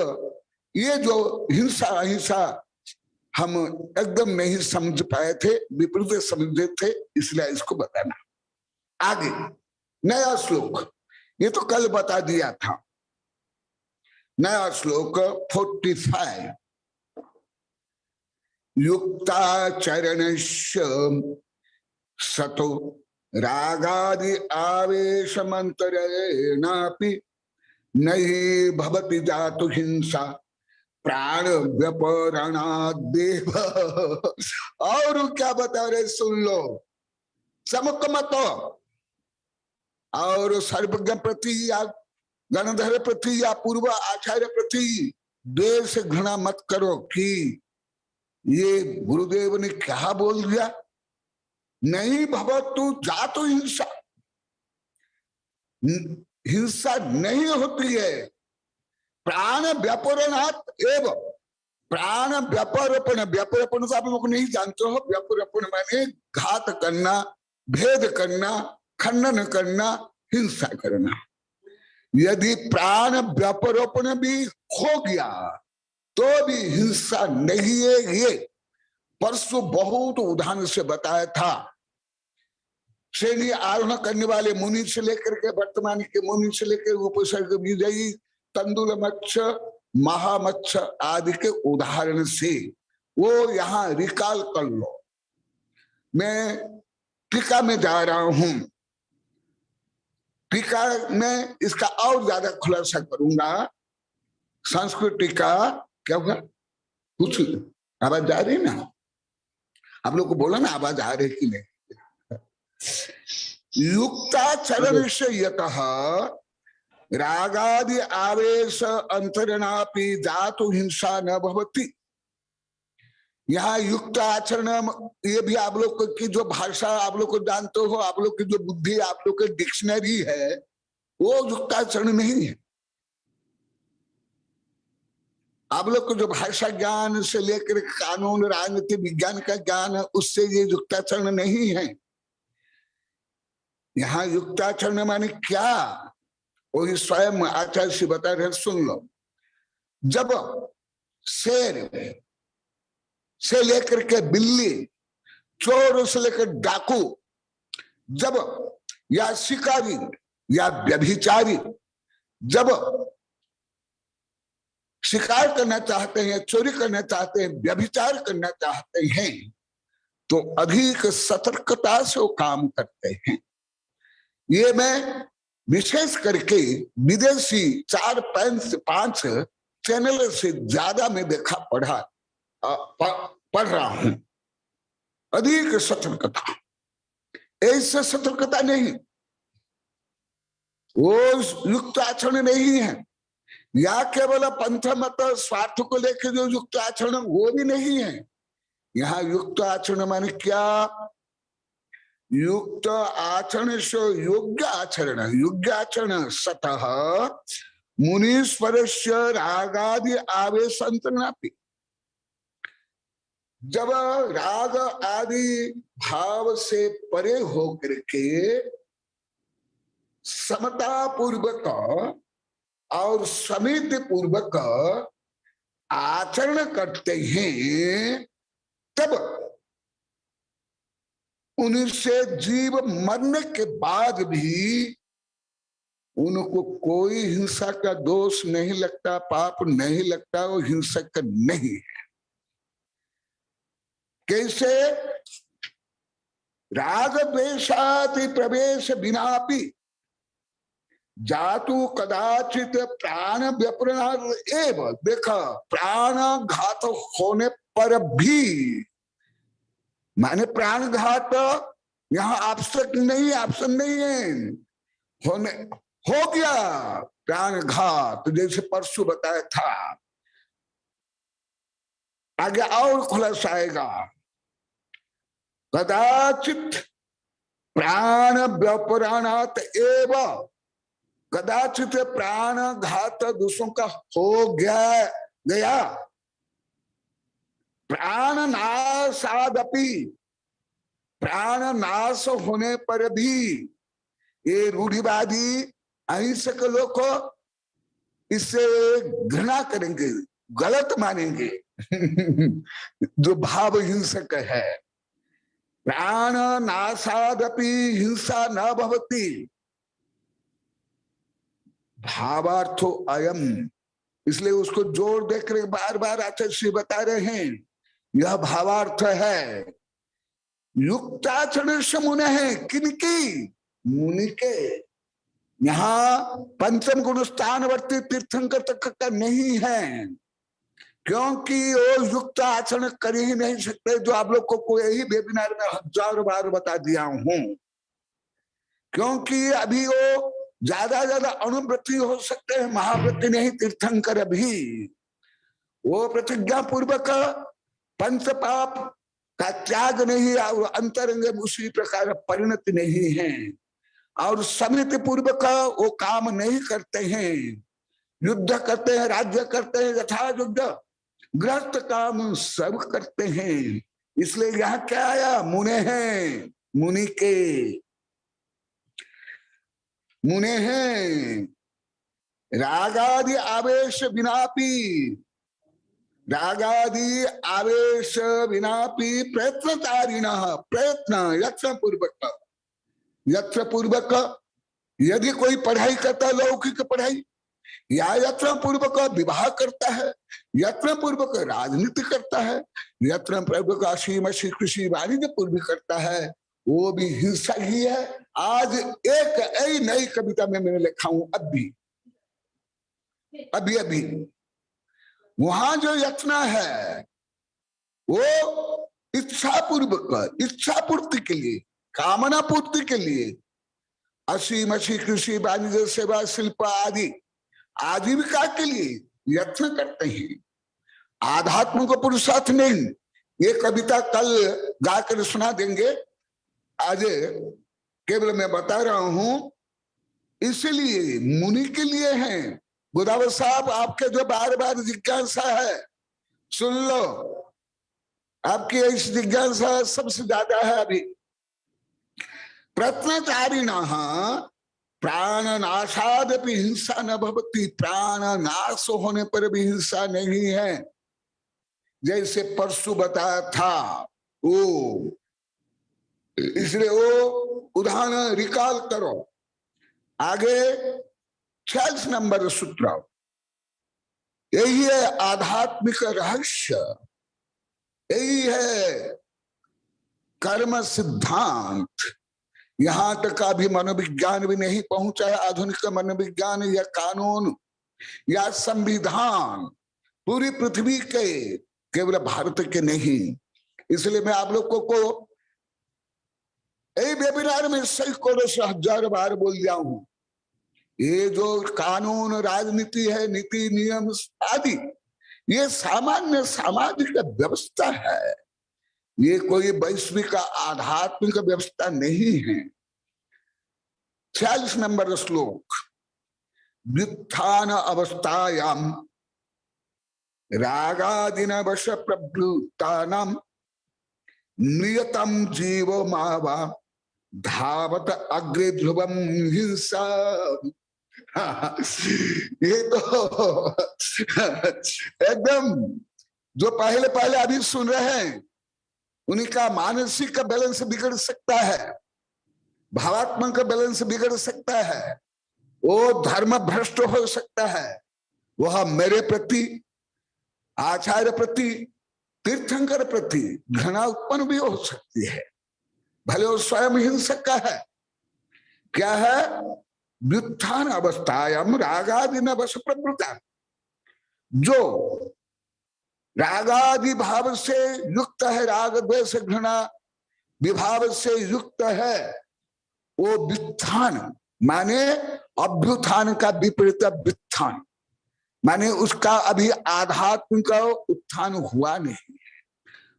ये जो हिंसा अहिंसा हम एकदम नहीं समझ पाए थे, विपरीत समझे थे, इसलिए इसको बताना। आगे नया श्लोक, ये तो कल बता दिया था। नया श्लोक 45। युक्ताचरणस्य सतो रागादि आवेशमंतरेणापि नहि भवति जातु हिंसा प्राण व्यपरणादेव। और क्या बता रहे, सुन लो। समकमत और सर्वज्ञ प्रति या गणधर प्रति या पूर्व आचार्य प्रति द्वेष घृणा मत करो कि ये गुरुदेव ने क्या बोल दिया। नहीं भवतु जातु हिंसा, हिंसा नहीं होती है। प्राण व्यापरणात् एव, प्राण व्यापरपण, व्यापरपण तो आप लोग नहीं जानते हो। व्यापरपण माने घात करना, भेद करना, खंडन करना, हिंसा करना। यदि प्राण व्यापरोपण भी हो गया तो भी हिंसा नहीं है। ये परसों बहुत उदाहरण से बताया था। श्रेणी आरोहण करने वाले मुनि से लेकर के वर्तमान के मुनि से लेकर उपसर्ग विजयी तंदुल मच्छ महामच्छ आदि के उदाहरण से वो यहाँ रिकॉल कर लो। मैं टीका में जा रहा हूं, टीका में इसका और ज्यादा खुलासा करूंगा। संस्कृत टीका क्या होगा, कुछ आवाज जा रही ना, आप लोग को बोला ना आवाज आ रही कि नहीं। युक्ताचरण से यतः रागादि आवेश अंतरणापि जातु हिंसा न भवति। यहाँ युक्त आचरण, ये भी आप लोग की जो भाषा आप लोग को जानते हो, आप लोग की जो बुद्धि, आप लोग की डिक्शनरी है, वो युक्त आचरण नहीं है। आप लोग को जो भाषा ज्ञान से लेकर कानून राजनीति विज्ञान का ज्ञान है, उससे ये युक्ताचरण नहीं है। यहाँ युक्ताचरण माने क्या, वही स्वयं आचार्य से बता रहे, सुन लो। जब शेर से लेकर के बिल्ली, चोर से लेकर डाकू, जब या शिकारी या व्यभिचारी जब शिकार करना चाहते हैं, चोरी करना चाहते हैं, व्यभिचार करना चाहते हैं, तो अधिक सतर्कता से वो काम करते हैं। ये मैं विशेष करके विदेशी 4-5 चैनल से ज्यादा में देखा पढ़ रहा हूं। अधिक सतर्कता, ऐसे सतर्कता नहीं, वो युक्त आचरण नहीं है। या केवल पंथ मत स्वार्थ को लेकर जो युक्त आचरण, वो भी नहीं है। यहाँ युक्त आचरण माने क्या, युक्त आचरण से योग्य आचरण सतः मुनीश्वर से रागादि आवेशंतरणापि। जब राग आदि भाव से परे होकर के समता पूर्वक और समिति पूर्वक आचरण करते हैं, तब उनसे जीव मरने के बाद भी उनको कोई हिंसा का दोष नहीं लगता, पाप नहीं लगता, वो हिंसक नहीं है। कैसे? राग द्वेषाति प्रवेश बिनापि जातु कदाचित प्राण व्यपराध एवं। देखा, प्राण घात होने पर भी, माने प्राण घात यहाँ आवश्यक नहीं, ऑप्शन नहीं है, होने हो गया प्राण घात, जैसे परसों बताया था। आगे और खुलासा आएगा, कदाचित प्राण व्यपराणात एवं, कदाचित प्राण घात दूसरों का हो गया प्राण नाशादपि, प्राण नाश होने पर भी ये रूढ़िवादी अहिंसक लोग इससे घृणा करेंगे, गलत मानेंगे। जो भाव हिंसक है, प्राण नाशादपि हिंसा न भवति, भावार्थो अयम। इसलिए उसको जोड़ देकर बार बार आचार्य बता रहे हैं, यह भावार्थ है। युक्ताचरण से मुने है, किनकी? मुनि के। यहाँ पंचम गुण स्थानवर्ती तीर्थंकर तक का नहीं है, क्योंकि वो युक्त आचरण कर ही नहीं सकते, जो आप लोग को यही वेबिनार में 1000 बार बता दिया हूं। क्योंकि अभी वो ज्यादा अनुव्रति हो सकते हैं, महाव्रति नहीं तीर्थंकर। अभी वो प्रतिज्ञा पूर्वक पंच पाप का त्याग नहीं, और अंतरंग उसी प्रकार परिणति नहीं है, और समिति पूर्वक वो काम नहीं करते हैं, युद्ध करते हैं, राज्य करते हैं, यथा युद्ध गृहस्थ काम सब करते हैं। इसलिए यहाँ क्या आया? मुने हैं, मुनि के मुने हैं। रागादि आवेश बिनापि, रागादि आवेश बिनापि प्रयत्नकारिण, प्रयत्न यत्न पूर्वक यदि कोई पढ़ाई करता है, लौकिक पढ़ाई, या यत्न पूर्वक विवाह करता है, यत्न पूर्वक राजनीति करता है, यत्न पूर्वक असीम कृषि वाणिज्य पूर्व करता है, वो भी हिंसा ही है। आज एक नई कविता में मैंने लिखा हूं, अभी वहां जो यत्न है वो इच्छा पूर्वक, इच्छा पूर्ति के लिए, कामना पूर्ति के लिए, असीम कृषि वाणिज्य सेवा शिल्प आदि आजीविका के लिए यत्न करते हैं, आध्यात्म को पुरुषार्थ नहीं। ये कविता कल गाकर सुना देंगे, आज केवल मैं बता रहा हूं। इसलिए मुनि के लिए हैं। गोदावरी साहब, आपके जो बार बार जिज्ञासा है, सुन लो, आपकी इस जिज्ञासा सबसे ज्यादा है अभी। प्रत्नचारिणः प्राण नाशादपि हिंसा न भवति, प्राण नाश होने पर भी हिंसा नहीं है, जैसे परसों बताया था वो। इसलिए वो उदाहरण रिकॉल करो। आगे 46 नंबर सूत्र, यही है आध्यात्मिक रहस्य, यही है कर्म सिद्धांत। यहां तक अभी मनोविज्ञान भी नहीं पहुंचा है, आधुनिक मनोविज्ञान या कानून या संविधान पूरी पृथ्वी के, केवल भारत के नहीं। इसलिए मैं आप लोगों को यही वेबिनार में सैकड़ों से 1000 बार बोल दिया हूं, ये जो कानून राजनीति है, नीति नियम आदि, ये सामान्य सामाजिक व्यवस्था है। ये कोई वैश्विक आध्यात्मिक व्यवस्था नहीं है। 46 नंबर श्लोक, व्युत्थान अवस्थायाम रागादिन वश प्रवृत्तानाम नियतम जीव मावा धावत अग्रे ध्रुवम हिंसा। ये तो एकदम जो पहले पहले अभी सुन रहे हैं उन्हीं का मानसिक का बैलेंस बिगड़ सकता है, भावात्मक का बैलेंस बिगड़ सकता है, वो धर्म भ्रष्ट हो सकता है, वह मेरे प्रति, आचार्य प्रति, तीर्थंकर प्रति घृणा उत्पन्न भी हो सकती है, भले वो स्वयं हिंसक का है। क्या है? व्युत्थान अवस्थायाम रागादि न वश प्रवृत्ता, जो रागादि भाव से युक्त है, राग द्वेष घृणा विभाव से युक्त है, वो व्युत्थान माने अभ्युत्थान का विपरीत व्युत्थान माने उसका अभी आध्यात्म का उत्थान हुआ नहीं।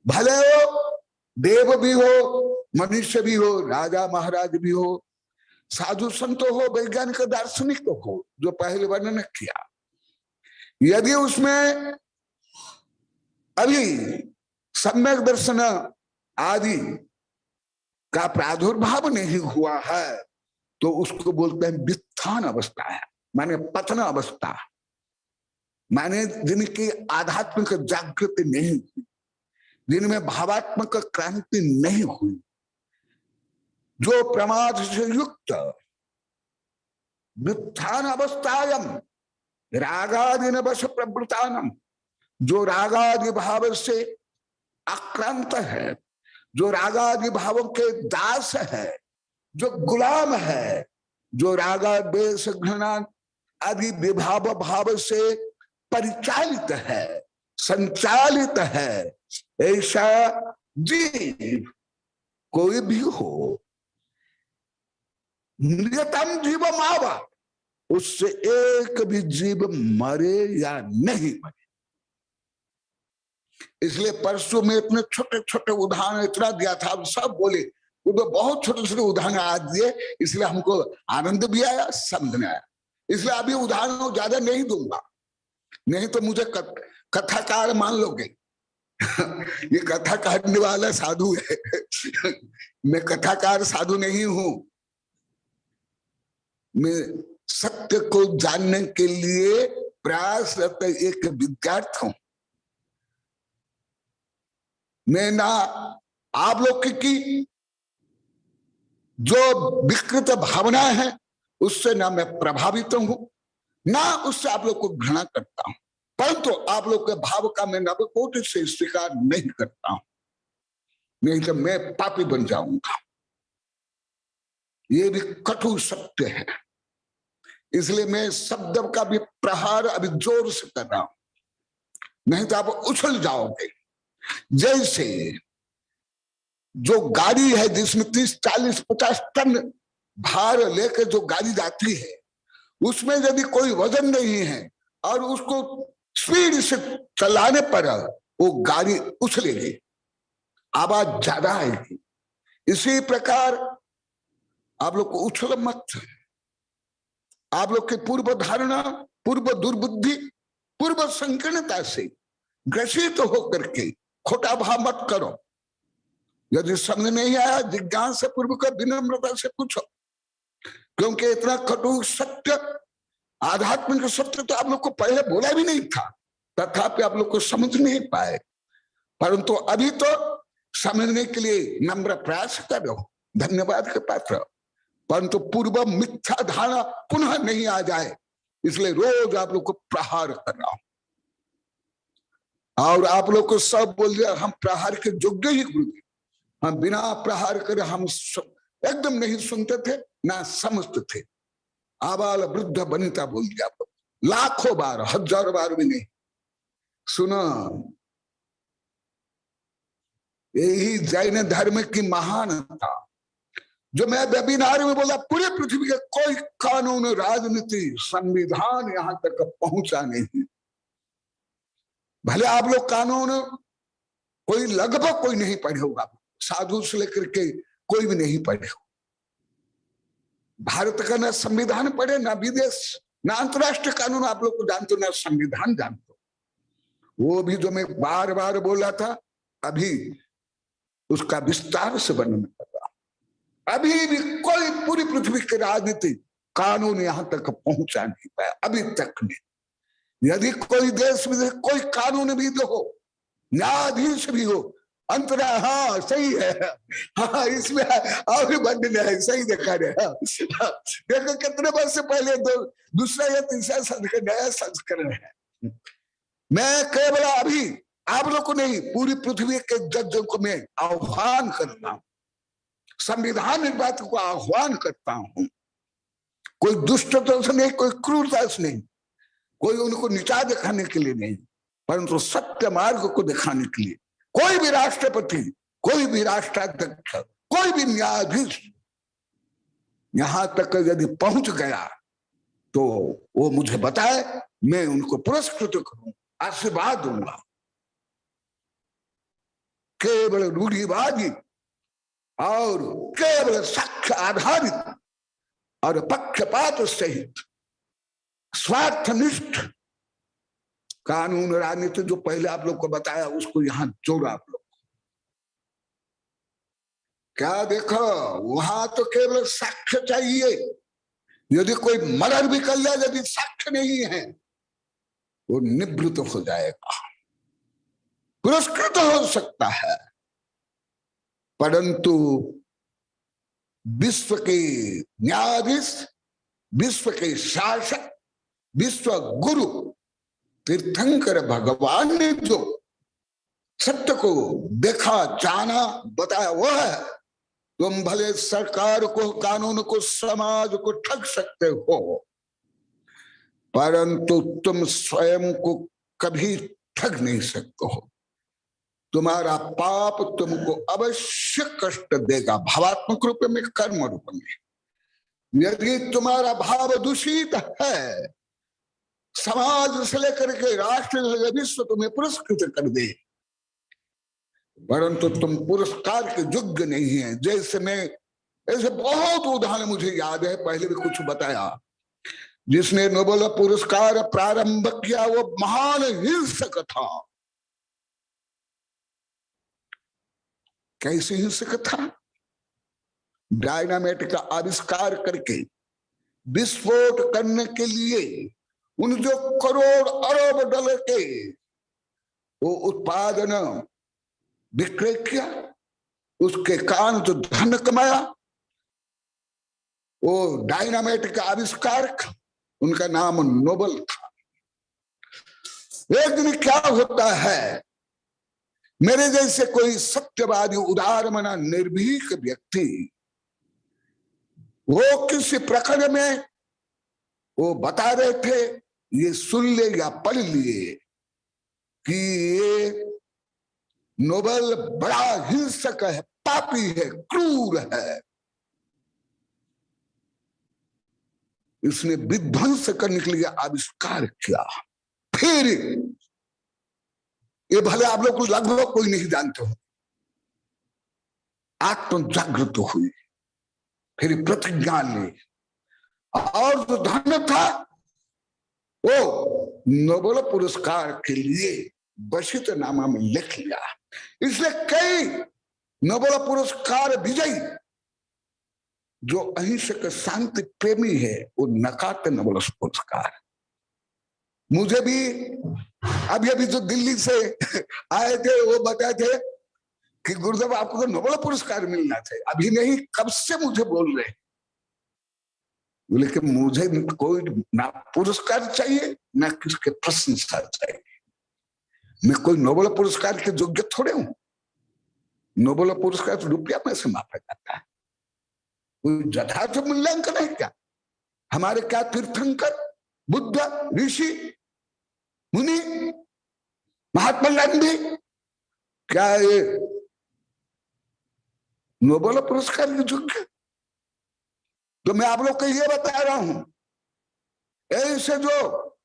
भले वो देव भी हो, मनुष्य भी हो, राजा महाराज भी हो, साधु संत हो, वैज्ञानिक दार्शनिक हो, जो पहले वर्णन किया, यदि उसमें अभी सम्यक दर्शन आदि का प्रादुर्भाव नहीं हुआ है तो उसको बोलते हैं व्युत्थान अवस्था है, माने पतन अवस्था, माने जिनकी आध्यात्मिक जागृति नहीं हुई, जिनमें भावात्मक क्रांति नहीं हुई, जो प्रमाद से युक्त व्युत्थान अवस्थायम रागादि न वश प्रवृत्तानम, जो रागादि भाव से आक्रांत है, जो रागादि भावों के दास है, जो गुलाम है, जो रागा द्वेष घृणा आदि विभाव भाव से परिचालित है, संचालित है, ऐसा जीव कोई भी हो, नियतम जीव मावा, उससे एक भी जीव मरे या नहीं मरे। इसलिए परसों में इतने छोटे छोटे उदाहरण इतना दिया था, अब सब बोले, वो तो बहुत छोटे छोटे उदाहरण आज दिए, इसलिए हमको आनंद भी आया, समझ में आया। इसलिए अभी उदाहरण ज्यादा नहीं दूंगा, नहीं तो मुझे कथाकार मान लोगे। ये कथा कहने वाला साधु है, मैं कथाकार साधु नहीं हूं, मैं सत्य को जानने के लिए प्रयासरत एक विद्यार्थी हूं। मैं ना आप लोग की जो विकृत भावनाएं हैं उससे ना मैं प्रभावित हूं, ना उससे आप लोग को घृणा करता हूं, परंतु आप लोग के भाव का मैं नवकोटि से स्वीकार नहीं करता हूं, नहीं तो मैं पापी बन जाऊंगा। ये भी कटु सत्य है, इसलिए मैं शब्द का भी प्रहार अभी जोर से कर रहा हूं, नहीं तो आप उछल जाओगे। जैसे जो गाड़ी है जिसमें 30, 40, 50 टन भार लेकर जो गाड़ी जाती है, उसमें यदि कोई वजन नहीं है और उसको स्पीड से चलाने पर वो गाड़ी उछलेगी, आवाज ज्यादा आएगी। इसी प्रकार आप लोग को उछल मत, आप लोग की पूर्व धारणा, पूर्व दुर्बुद्धि, पूर्व संकीर्णता से ग्रसित होकर के खोटा भाव मत करो। यदि समझ नहीं आया जिज्ञासा पूर्वक विनम्रता से पूछो, क्योंकि इतना कटु सत्य, आध्यात्मिक सत्य तो आप लोग को पहले बोला भी नहीं था, तथापि आप लोग को समझ नहीं पाए, परंतु अभी तो समझने के लिए नम्र प्रयास करो, धन्यवाद के पात्र, परंतु पूर्व मिथ्या धारणा पुनः नहीं आ जाए, इसलिए रोज आप लोग को प्रहार कर रहा हूं। और आप लोग को सब बोल दिया हम प्रहार के योग्य ही गुरुदेव, हम बिना प्रहार करे हम एकदम नहीं सुनते थे ना समझते थे। आबाल वृद्ध बनिता बोल दिया, लाखों बार, हजारों बार भी नहीं सुना। यही जैन धर्म की महानता, जो मैं वेबिनार में बोला, पूरे पृथ्वी के कोई कानून, राजनीति, संविधान यहां तक पहुंचा नहीं। भले आप लोग कानून कोई लगभग कोई नहीं पढ़े होगा, साधु से लेकर के कोई भी नहीं पढ़े हो। भारत का ना संविधान पढ़े, ना विदेश, ना अंतरराष्ट्रीय कानून आप लोग को जानते हो, ना संविधान जानते हो। वो भी जो मैं बार बार बोला था, अभी उसका विस्तार से वर्णन कर रहा। अभी भी कोई पूरी पृथ्वी की राजनीति कानून यहां तक पहुंचा नहीं पाया अभी तक नहीं। यदि कोई देश में कोई कानून भी हो, न्यायाधीश भी हो, अंतरा, हाँ सही है, हाँ इसमें और वर्णन है, सही देखा रहे। देखो कितने वर्ष पहले दूसरा या तीसरा नया संस्करण है। मैं केवल अभी आप लोग को नहीं, पूरी पृथ्वी के जजों को मैं आह्वान करता हूं, संविधान इस बात को आह्वान करता हूं, कोई दुष्टता से नहीं, कोई क्रूरता से नहीं, कोई उनको नीचा दिखाने के लिए नहीं, परंतु सत्य मार्ग को दिखाने के लिए। कोई भी राष्ट्रपति, कोई भी राष्ट्राध्यक्ष, कोई भी न्यायाधीश यहां तक यदि पहुंच गया तो वो मुझे बताए, मैं उनको पुरस्कृत करूं, आशीर्वाद दूंगा। केवल रूढ़िवादी और केवल साक्ष्य आधारित और पक्षपात सहित स्वार्थनिष्ठ कानून राजनीति जो पहले आप लोग को बताया, उसको यहां जोड़ा आप लोग। क्या देखो, वहां तो केवल साक्ष्य चाहिए। यदि कोई मर्डर भी कर लिया, यदि साक्ष्य नहीं है, वो निवृत्त हो जाएगा, पुरस्कृत हो सकता है। परंतु विश्व के न्यायाधीश, विश्व के शासक, विश्व गुरु तीर्थंकर भगवान ने जो सत्य को देखा, जाना, बताया, वह है। तुम भले सरकार को, कानून को, समाज को ठग सकते हो, परंतु तुम स्वयं को कभी ठग नहीं सकते हो। तुम्हारा पाप तुमको अवश्य कष्ट देगा, भावात्मक रूप में, कर्म रूप में। यदि तुम्हारा भाव दूषित है, समाज से लेकर के राष्ट्र से विश्व तुम्हें पुरस्कृत कर दे, परंतु तुम पुरस्कार के योग्य नहीं है। जैसे मैं, ऐसे बहुत उदाहरण मुझे याद है, पहले भी कुछ बताया। जिसने नोबेल पुरस्कार प्रारंभ किया वो महान हिंसक था। कैसे हिंसक था? डायनामाइट का आविष्कार करके विस्फोट करने के लिए उन जो करोड़ अरब डॉलर के वो उत्पादन विक्रय किया, उसके कारण जो धन कमाया, वो डायनामाइट का आविष्कार, उनका नाम नोबेल था। एक दिन क्या होता है, मेरे जैसे कोई सत्यवादी, उदारमना, निर्भीक व्यक्ति, वो किसी प्रकरण में वो बता रहे थे, ये सुन ले या पढ़ लिए कि ये नोबेल बड़ा हिंसक है, पापी है, क्रूर है, इसने विध्वंस करने के लिए आविष्कार किया। फिर ये भले आप लोग को लगभग कोई नहीं जानते हो, आत्म जागृत हुई, फिर प्रतिज्ञा ली, और जो धन था वो नोबेल पुरस्कार के लिए वशिष्ठ नामा में लिख लिया। इसलिए कई नोबेल पुरस्कार विजयी जो अहिंसक शांति प्रेमी है, वो नकारते नोबेल पुरस्कार। मुझे भी अभी जो दिल्ली से आए थे, वो बताए थे कि गुरुदेव आपको तो नोबेल पुरस्कार मिलना चाहिए। अभी नहीं, कब से मुझे बोल रहे, बोले कि मुझे कोई ना पुरस्कार चाहिए, ना किसके प्रशंसा चाहिए। मैं कोई नोबेल पुरस्कार के योग्य थोड़े हूं। नोबेल पुरस्कार तो रुपया में से मापा जाता है, कोई यथार्थ मूल्यांकन है क्या? हमारे क्या तीर्थंकर, बुद्ध, ऋषि, मुनि, महात्मा गांधी, क्या ये नोबेल पुरस्कार के योग्य? तो मैं आप लोग को ये बता रहा हूं, ऐसे जो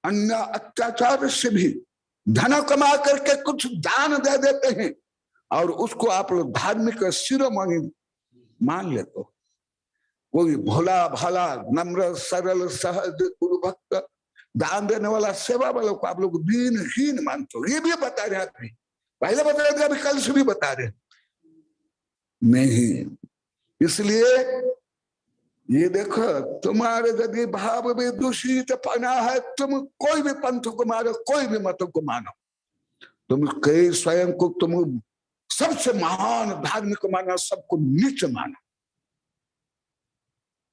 अन्य अत्याचार से भी धन कमा करके कुछ दान दे देते हैं, और उसको आप लोग धार्मिक शिरोमणि मान लेते हो। कोई भोला भाला नम्र सरल सहज गुरु भक्त दान देने वाला सेवा वालों को आप लोग दीनहीन मानते हो। ये भी बता रहे हैं, पहले बता रहे थे, अभी कल से भी बता रहे नहीं। इसलिए ये देखो, तुम्हारे यदि भाव में दूषित पना है, तुम कोई भी पंथ को मानो, कोई भी मत को मानो, तुम कई स्वयं को तुम सबसे महान धार्मिक माना, सबको नीच माना,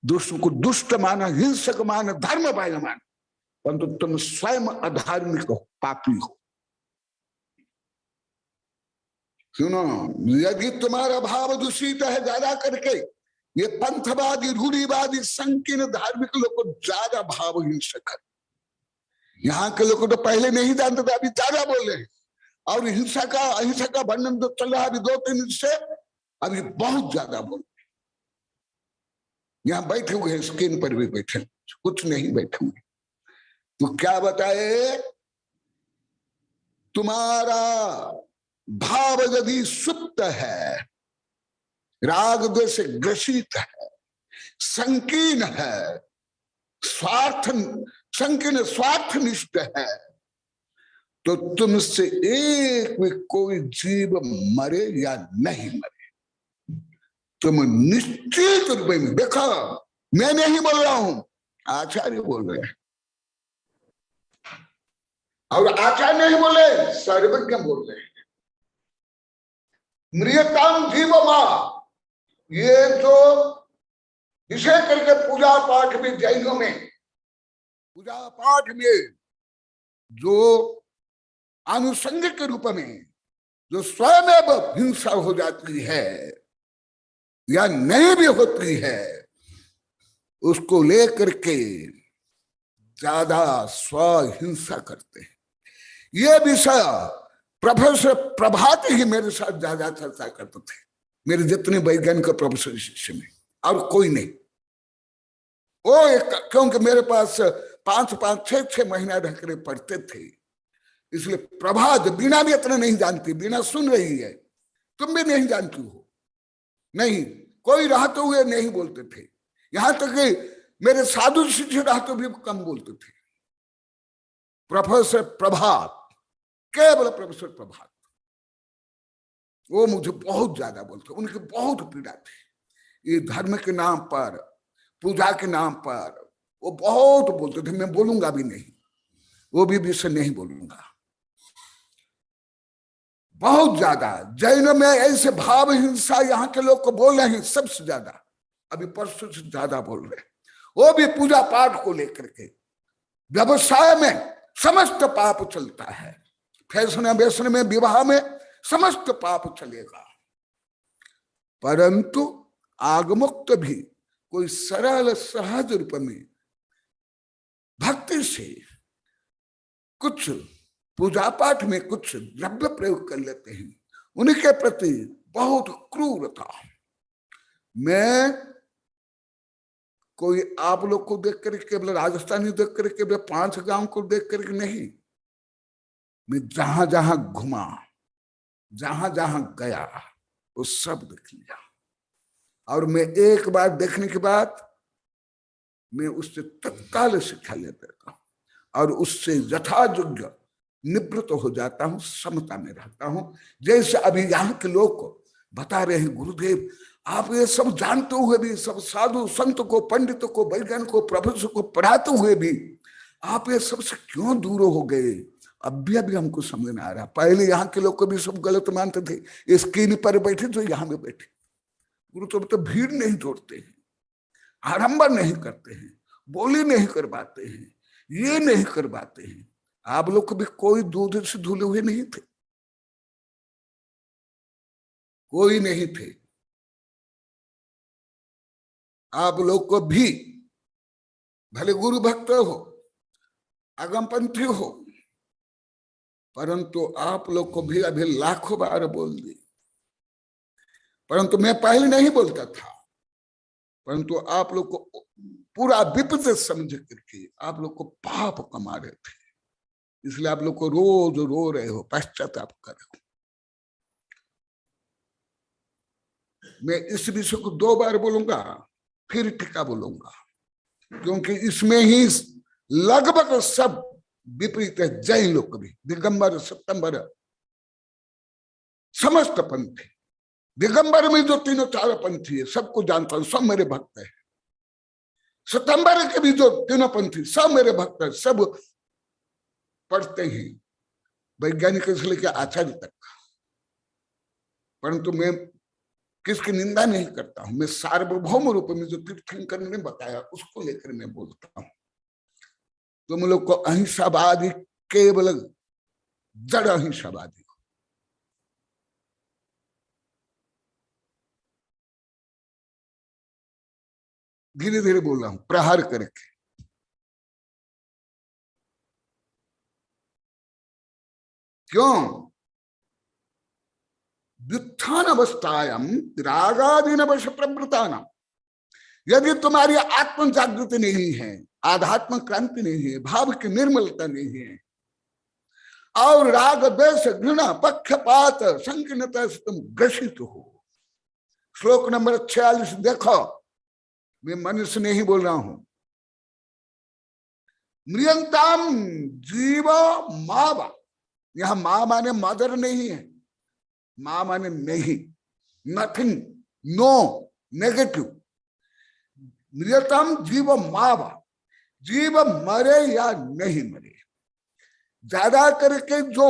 दुष्ट को दुष्ट माना, हिंसक माना, धर्म बाह्य माना, परंतु तुम स्वयं अधार्मिक हो, पापी हो। सुनो, यदि तुम्हारा भाव दूषित है ज्यादा करके, ये पंथवादी रूढ़िवादी संकीर्ण धार्मिक लोग को ज्यादा भाव हिंसक है। यहाँ के लोग तो पहले नहीं जानते थे, अभी ज्यादा बोल रहे हैं। और हिंसा का अहिंसा का वर्णन तो चल रहा है अभी 2-3 दिन से, अभी बहुत ज्यादा बोल रहे। यहाँ बैठे हुए हैं, स्क्रीन पर भी बैठे, कुछ नहीं बैठे हुए। तो क्या बताए, तुम्हारा भाव यदि सुप्त है, राग द्वेष से ग्रसित है, संकीर्ण है, संकीर्ण स्वार्थनिष्ठ है, तो तुमसे एक भी कोई जीव मरे या नहीं मरे, तुम निश्चित रूप में, देखो मैं नहीं बोल रहा हूं, आचार्य बोल रहे हैं। और आचार्य नहीं बोले, सर्वज्ञ बोल रहे हैं। मृयताम जीव मां, ये जो विषय करके पूजा पाठ में, जैनों में पूजा पाठ में जो आनुषंगिक रूप में जो स्वयं हिंसा हो जाती है या नहीं भी होती है, उसको लेकर के ज्यादा स्वहिंसा करते हैं। ये विषय प्रोफेसर प्रभात ही मेरे साथ ज्यादा चर्चा करते थे, मेरे जितने वैज्ञानिक प्रोफेसर शिष्य में, और कोई नहीं। वो क्योंकि मेरे पास 5-5, 6-6 महीना ढकरे पढ़ते थे, इसलिए प्रभात बीना भी इतना नहीं जानती, बीना सुन रही है, तुम भी नहीं जानती हो, नहीं कोई रहते हुए नहीं बोलते थे। यहां तक कि मेरे साधु शिष्य रहते भी कम बोलते थे। प्रोफेसर प्रभात, केवल प्रोफेसर प्रभात, वो मुझे बहुत ज्यादा बोलते, उनकी बहुत पीड़ा थी। ये धर्म के नाम पर, पूजा के नाम पर वो बहुत बोलते थे। मैं बोलूंगा भी नहीं, वो भी विषय नहीं बोलूंगा। बहुत ज्यादा जैन में ऐसे भाव हिंसा यहाँ के लोग को बोल रहे हैं, सबसे ज्यादा, अभी परसों से ज्यादा बोल रहे हैं। वो भी पूजा पाठ को लेकर के। व्यवसाय में समस्त पाप चलता है, फैशन वैशन में, विवाह में समस्त पाप चलेगा, परंतु आगमुक्त भी कोई सरल सहज रूप में भक्ति से कुछ पूजा पाठ में कुछ द्रव्य प्रयोग कर लेते हैं, उनके प्रति बहुत क्रूरता। मैं कोई आप लोग को देख कर केवल राजस्थानी देख कर केवल 5 गांव को देख कर नहीं, मैं जहां जहां घुमा, जहां जहां गया, वो सब देख लिया। और मैं एक बार देखने के बाद मैं उससे तत्काल शिक्षा ले देता हूं और उससे यथायोग्य निवृत्त हो जाता हूं, समता में रहता हूं। जैसे अभी यहाँ के लोग को बता रहे हैं, गुरुदेव आप ये सब जानते हुए भी, सब साधु संत को, पंडित को, वैज्ञानिक को, प्रोफेसर को पढ़ाते हुए भी आप ये सबसे क्यों दूर हो गए? अब भी हमको समझ में आ रहा। पहले यहाँ के लोग को भी सब गलत मानते थे, स्क्रीन पर बैठे तो यहाँ में बैठे, गुरु तो भीड़ नहीं तोड़ते हैं, आडंबर नहीं करते हैं, बोली नहीं करवाते हैं, ये नहीं करवाते हैं। आप लोग को भी कोई दूध से धुले हुए नहीं थे, कोई नहीं थे। आप लोग को भी भले गुरु भक्त हो, अगमपंथी हो, परंतु आप लोग को भी अभी लाखों बार बोल दी। परंतु मैं पहले नहीं बोलता था, परंतु आप लोग को पूरा विपरीत समझ करके आप लोग को पाप कमा रहे थे, इसलिए आप लोग को रोज रो रहे हो, पश्चाताप कर रहे हो। मैं इस विषय को 2 बार बोलूंगा, फिर टीका बोलूंगा, क्योंकि इसमें ही लगभग सब विपरीत है। जैन लोग भी, दिगंबर, सत्तंबर, समस्त पंथी, दिगंबर में जो 3-4 पंथी है सबको जानता हूं, सब मेरे भक्त है। सत्तंबर के भी जो 3 पंथी सब मेरे भक्त है, सब पढ़ते हैं, वैज्ञानिक से लेकर आचार्य तक। परंतु मैं किसकी निंदा नहीं करता हूं, मैं सार्वभौम रूप में जो तीर्थंकर ने बताया उसको लेकर मैं बोलता हूं। तुम लोग को अहिंसावादी केवल जड़ अहिंसावादी, धीरे धीरे बोल रहा हूं, प्रहार करके। क्यों? व्युत्थान अवस्थायाम रागादीन वश प्रवृत्तानाम, यदि तुम्हारी आत्म जागृति नहीं है, आध्यात्म क्रांति नहीं है, भाव की निर्मलता नहीं है, और राग द्वेष घृणा पक्षपात संकीर्णता से तुम ग्रसित हो। श्लोक नंबर 46 देखो, मैं मनुष्य नहीं बोल रहा हूं। म्रियंताम जीव मावा, यहां मां माने मदर नहीं है, मां माने नहीं, नथिंग, नो, नेगेटिव। म्रियताम जीव मावा, जीव मरे या नहीं मरे। ज्यादा करके जो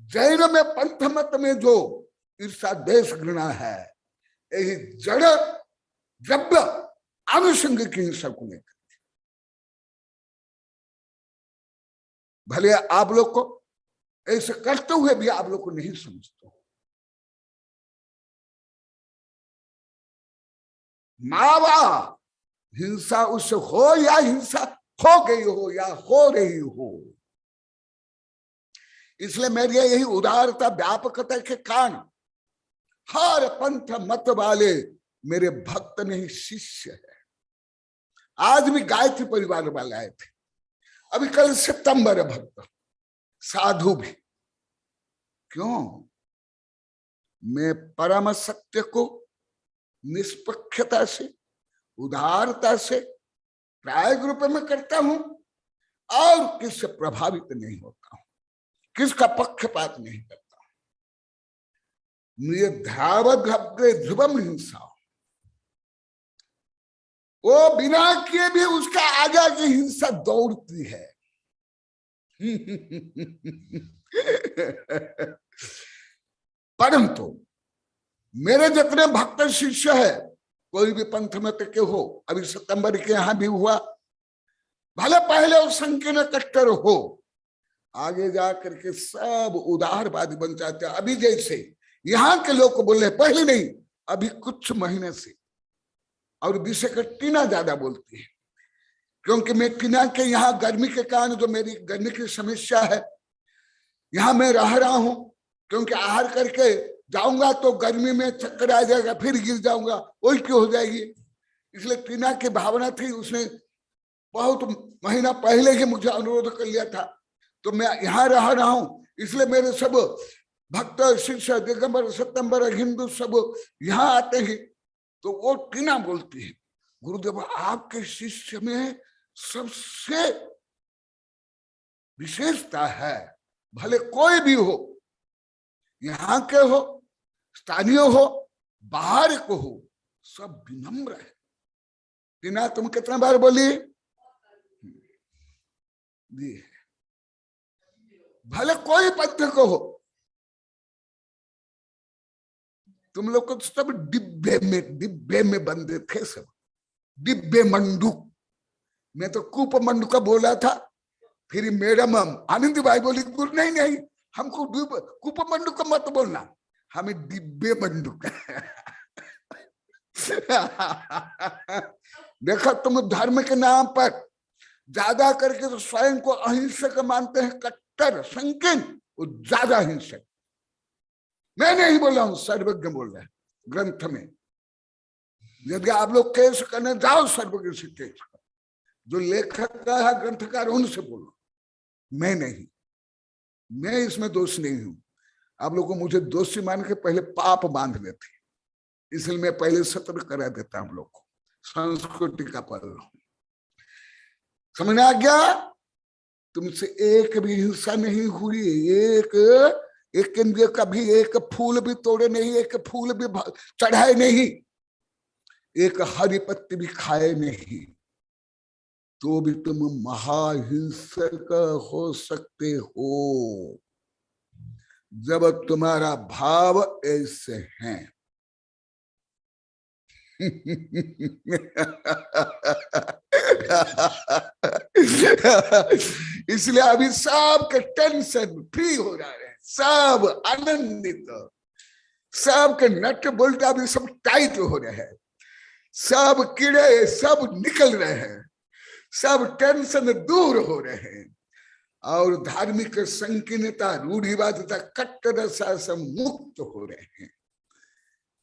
जैन में, पंथ मत में जो ईर्षा देश घृणा है, यही जड़ द्रव्य अनुसंग की हिंसा को लेकर। भले आप लोग को ऐसे करते हुए भी आप लोग को नहीं समझते हो। मावा, हिंसा उससे हो या हिंसा हो गई हो या हो रही हो। इसलिए मेरी यही उदारता व्यापकता के कारण हर पंथ मत वाले मेरे भक्त नहीं, शिष्य है। आज भी गायत्री परिवार वाले आए थे, अभी कल सितंबर भक्त, साधु भी। क्यों? मैं परम सत्य को निष्पक्षता से, उदारता से प्रायोग रूप में करता हूं, और किससे प्रभावित नहीं होता हूं, किसका पक्षपात नहीं करता हूं। मुझे धावत घबरे ध्रुवम हिंसा, वो बिना किए भी उसका आगे की हिंसा दौड़ती है। परंतु मेरे जितने भक्त शिष्य है, कोई भी पंथ मत के हो, अभी सितंबर के यहां भी हुआ, भले पहले वो संकीर्ण कट्टर हो, आगे जाकर के सब उदारवादी बन जाते हैं। अभी जैसे यहाँ के लोग को बोल रहे, पहले नहीं, अभी कुछ महीने से, और विषय का टीना ज्यादा बोलती है, क्योंकि मैं टीना के यहाँ गर्मी के कारण, जो मेरी गर्मी की समस्या है, यहाँ मैं रह रहा हूं, क्योंकि आहार करके जाऊंगा तो गर्मी में चक्कर आ जाएगा, फिर गिर जाऊंगा, उल्टी हो जाएगी। इसलिए टीना की भावना थी, उसने बहुत महीना पहले ही मुझे अनुरोध कर लिया था, तो मैं यहाँ रह रहा हूं। इसलिए मेरे सब भक्त शिष्य दिगंबर सत्तंबर हिंदू सब यहाँ आते हैं, तो वो टीना बोलती है, गुरुदेव आपके शिष्य में सबसे विशेषता है, भले कोई भी हो, यहाँ के हो, स्थानीय हो, बाहर को हो, सब विनम्र है। टीना तुम कितना बार बोली? भले कोई पंथ को हो, तुम लोग को सब डिब्बे में बंदे थे, सब डिब्बे मंडूक। मैं तो कूप मंडूक का बोला था, फिर मैडम आनंदी भाई बोली गुरु नहीं नहीं, हमको कूप मंडूक का मत बोलना, हमें डिब्बे मंडूक। देखो तुम धर्म के नाम पर ज्यादा करके तो स्वयं को अहिंसक मानते हैं, कट्टर संकीर्ण, वो ज्यादा हिंसक। मैं नहीं बोल रहा हूं, सर्वज्ञ बोल रहे हैं ग्रंथ में। यदि आप लोग केस करने जाओ, सर्वज्ञ से केस करो, जो लेखक का है ग्रंथकार, उनसे बोलो, मैं नहीं, मैं इसमें दोष नहीं हूं। आप लोग को मुझे दोषी मान के पहले पाप बांध लेते, इसलिए मैं पहले सत्र करा देता हूं लोग को, संस्कृति का पढ़ लो। समझ आ गया? तुमसे एक भी हिंसा नहीं हुई, एक इंद्रिय का भी एक फूल भी तोड़े नहीं, एक फूल भी चढ़ाए नहीं, एक हरी पत्ती भी खाए नहीं, तो भी तुम महाहिंसक हो सकते हो जब तुम्हारा भाव ऐसे हैं। इसलिए अभी सबके टेंशन फ्री हो रहा है, सब आनंदित, सबके नट बोल्ट अभी सब टाइट हो रहे हैं, सब कीड़े सब निकल रहे हैं, सब टेंशन दूर हो रहे हैं, और धार्मिक संकीर्णता रूढ़िवादिता कट्टरता से मुक्त हो रहे हैं,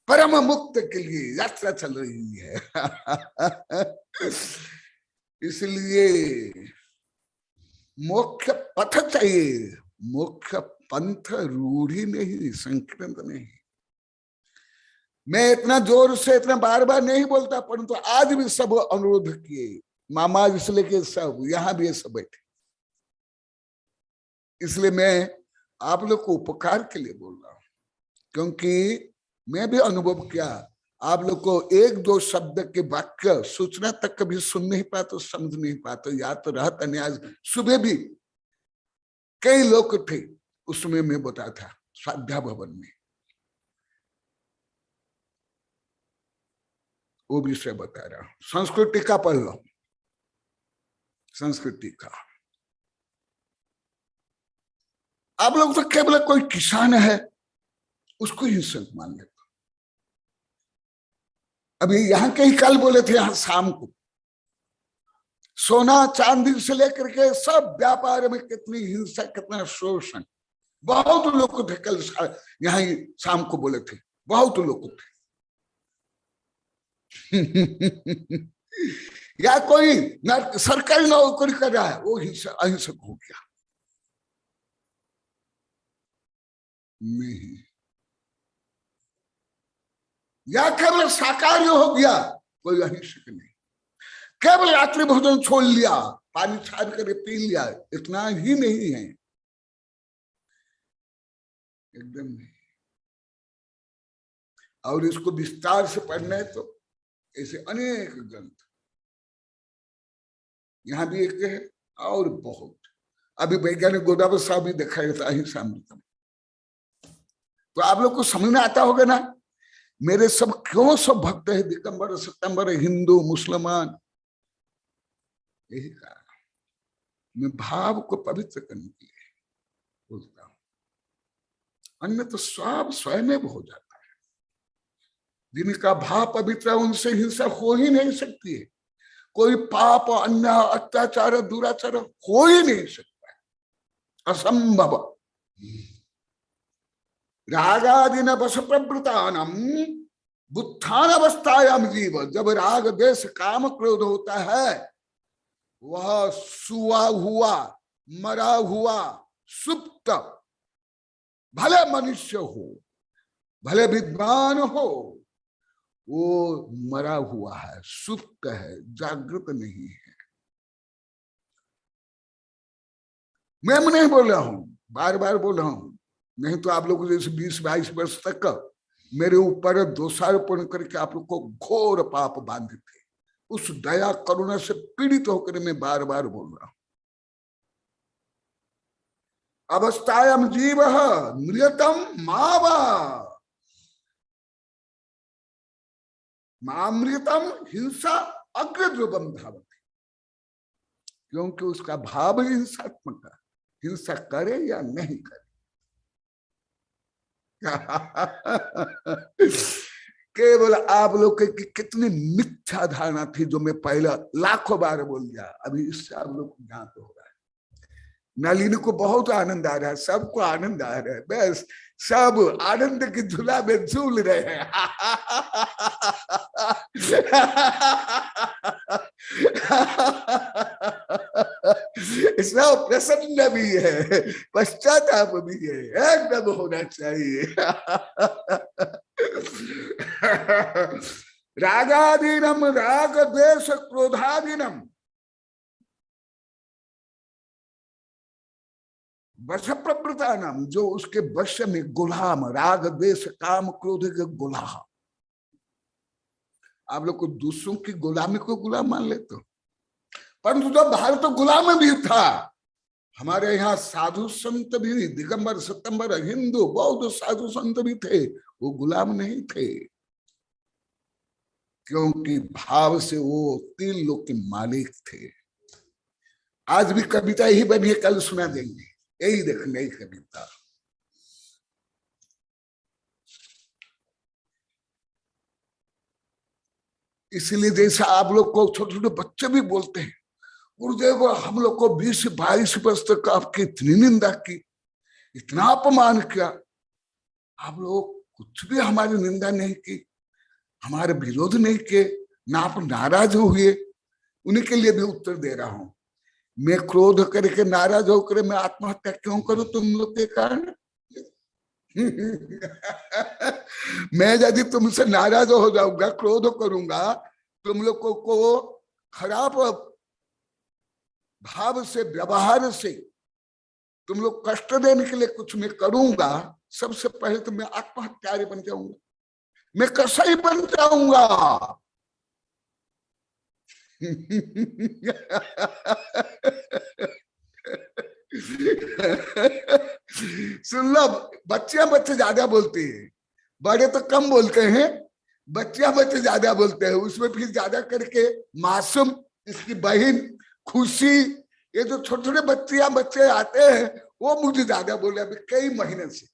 परम मुक्त के लिए यात्रा चल रही है। इसलिए मोक्ष पथ चाहिए, मोक्ष पंथ रूढ़ी नहीं, संकीर्ण नहीं। मैं इतना जोर से इतना बार बार नहीं बोलता, परंतु आज भी सब अनुरोध किए, मामा से लेके सब यहां भी सब बैठे, इसलिए मैं आप लोग को उपकार के लिए बोल रहा हूं, क्योंकि मैं भी अनुभव किया, आप लोग को एक दो शब्द के वाक्य सूचना तक कभी सुन नहीं पाते, समझ नहीं पाते, या तो रहता नहीं। आज सुबह भी कई लोग थे, उसमें मैं बता था साध्या भवन में, वो विषय बता रहा हूं। संस्कृति का पढ़ लो, संस्कृति का। आप लोग तो केवल कोई किसान है उसको हिंसक मान लेते। अभी यहाँ कई कल बोले थे, यहाँ शाम को सोना चांदी से लेकर के सब व्यापार में कितनी हिंसा, कितना शोषण, बहुत लोग थे कल यहाँ शाम को बोले थे, बहुत लोग थे। या कोई सरकारी नौकरी कर रहा है वो अहिंसक हो गया, नहीं। या केवल शाकाहारी हो गया, कोई अहिंसक नहीं। केवल रात्रि भोजन छोड़ लिया, पानी छाड़ कर पी लिया, इतना ही नहीं है, एकदम नहीं। और इसको विस्तार से पढ़ना है तो ऐसे अनेक ग्रंथ यहाँ भी एक है, और बहुत। अभी वैज्ञानिक गोदावरी साहब भी देखा जाता है अहिंसामृतम, तो आप लोग को समझ में आता होगा ना। मेरे सब क्यों सब भक्त है, दिगंबर सितंबर, हिंदू मुसलमान, यही कारण। मैं भाव को पवित्र करने के लिए बोलता हूं, अन्य तो सब स्वयं हो जाता है। जिनका भाव पवित्र है उनसे हिंसा हो ही नहीं सकती है, कोई पाप अन्याय अत्याचार दुराचार हो ही नहीं सकता है, असंभव। रागादीन वश प्रवृत्तानम बुद्धान अवस्थायाम जीव, जब राग देश काम क्रोध होता है वह सुआ हुआ मरा हुआ सुप्त, भले मनुष्य हो भले विद्वान हो, वो मरा हुआ है, सुप्त है, जागृत नहीं है। मैं नहीं बोल रहा हूं, बार बार बोल रहा हूं, नहीं तो आप लोग जैसे 20-22 वर्ष तक मेरे ऊपर दोषारोपण करके आप लोग को घोर पाप बांधे थे, उस दया करुणा से पीड़ित होकर मैं बार बार बोल रहा हूं। अवस्थायाम जीव मृतम मावा मामृतम हिंसा अग्रध्रुवम धावति, क्योंकि उसका भाव हिंसात्मक है, हिंसा करे या नहीं करे। केवल आप लोग की कितनी मिथ्या धारणा थी जो मैं पहले लाखों बार बोल दिया, अभी इससे आप लोग को ज्ञात हो रहा है। नलिनी को बहुत आनंद आ रहा है, सबको आनंद आ रहा है, बस सब आनंद की झूला में झूल रहे हैं। सब प्रसन्न भी है, पश्चाताप भी है, एकदम होना चाहिए। रागादीनम राग द्वेष क्रोधादीनम वश प्रवृत्ता नाम, जो उसके वश में गुलाम, राग द्वेष काम क्रोध के गुलाम। आप लोग को दूसरों की गुलामी को गुलाम मान लेते हो, परंतु जब भारत तो गुलाम भी था, हमारे यहाँ साधु संत भी, दिगंबर सितंबर हिंदू बौद्ध साधु संत भी थे, वो गुलाम नहीं थे, क्योंकि भाव से वो 3 लोक के मालिक थे। आज भी कविता ही बनी है, कल सुना देंगे, यही देखने ही कविता। इसलिए जैसा आप लोग को छोटे छोटे बच्चे भी बोलते हैं, गुरुदेव हम लोग को 20-22 वर्ष तक आपकी इतनी निंदा की, इतना अपमान किया, आप लोग कुछ भी हमारी निंदा नहीं की, हमारे विरोध नहीं किए, ना आप नाराज हुए, उन्हीं के लिए भी उत्तर दे रहा हूं। मैं क्रोध करके नाराज होकर मैं आत्महत्या क्यों करूं तुम लोग के कारण? मैं यदि तुमसे नाराज हो जाऊंगा, क्रोध करूंगा, तुम लोग को खराब भाव से, व्यवहार से तुम लोग कष्ट देने के लिए कुछ मैं करूंगा, सबसे पहले तो मैं आत्महत्यारी बन जाऊंगा, मैं कसाई बन जाऊंगा। सुन लो, बच्चे ज्यादा बोलते हैं, बड़े तो कम बोलते हैं, बच्चे ज्यादा बोलते हैं, उसमें फिर ज्यादा करके मासूम, इसकी बहन खुशी, ये जो छोटे छोटे बच्चे आते हैं, वो मुझे ज्यादा बोले अभी कई महीने से।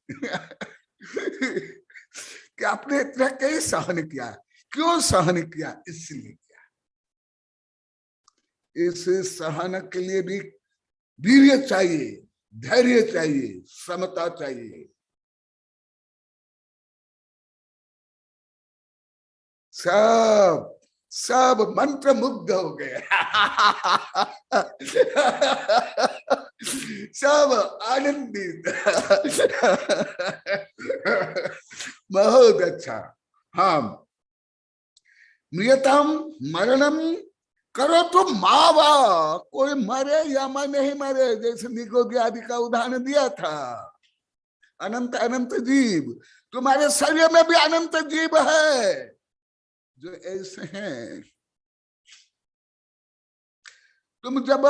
कि आपने इतना कई सहन किया, क्यों सहन किया? इसलिए किया। इस सहन के लिए भी वीर्य चाहिए, धैर्य चाहिए, समता चाहिए। सब मंत्र मुग्ध हो गए। सब आनंदित। बहुत अच्छा। हाँ, मृतम मरणम करो तो मावा, कोई मरे या नहीं मरे, जैसे निगोदी आदि का उदाहरण दिया था। अनंत अनंत जीव, तुम्हारे शरीर में भी अनंत जीव है जो ऐसे हैं। तुम जब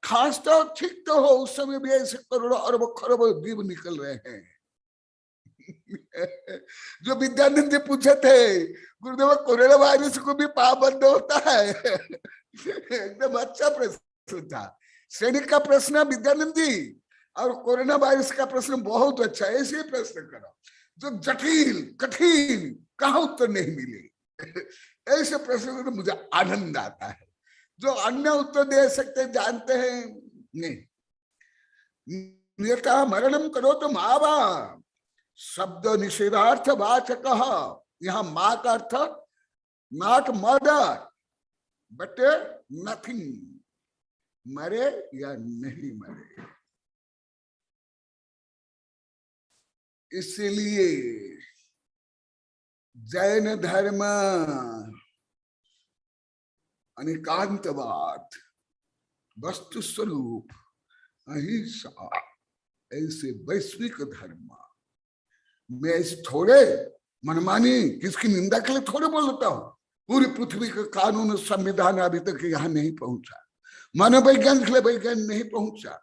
खांसते हो, छींकते हो, उस समय भी ऐसे करोड़ों अरबों खरबों जीव निकल रहे हैं। जो विद्यानंद जी पूछे थे, गुरुदेव कोरोना वायरस को भी पाप बंद होता है? एकदम अच्छा प्रश्न था। श्रेणी का प्रश्न विद्यानंद जी, और कोरोना वायरस का प्रश्न बहुत अच्छा है। ऐसे प्रश्न करो जो जटिल कठिन, कहाँ उत्तर नहीं मिले। ऐसे प्रश्न में मुझे आनंद आता है। जो अन्य उत्तर दे सकते जानते हैं नहीं। नियता मरणम करो तो मावा, शब्द निषेधार्थ वाचक। यहाँ माँ का अर्थ नॉट मर्डर बट नथिंग, मरे या नहीं मरे। इसलिए जैन धर्म अनेकांतवाद, वस्तु स्वरूप, अहिंसा, ऐसे वैश्विक धर्म मैं ऐसे थोड़े मनमानी किसकी निंदा के लिए थोड़े बोलता हूं। पूरी पृथ्वी का कानून संविधान अभी तक यहाँ नहीं पहुंचा, मनोवैज्ञानिक के लिए वैज्ञान नहीं पहुंचा,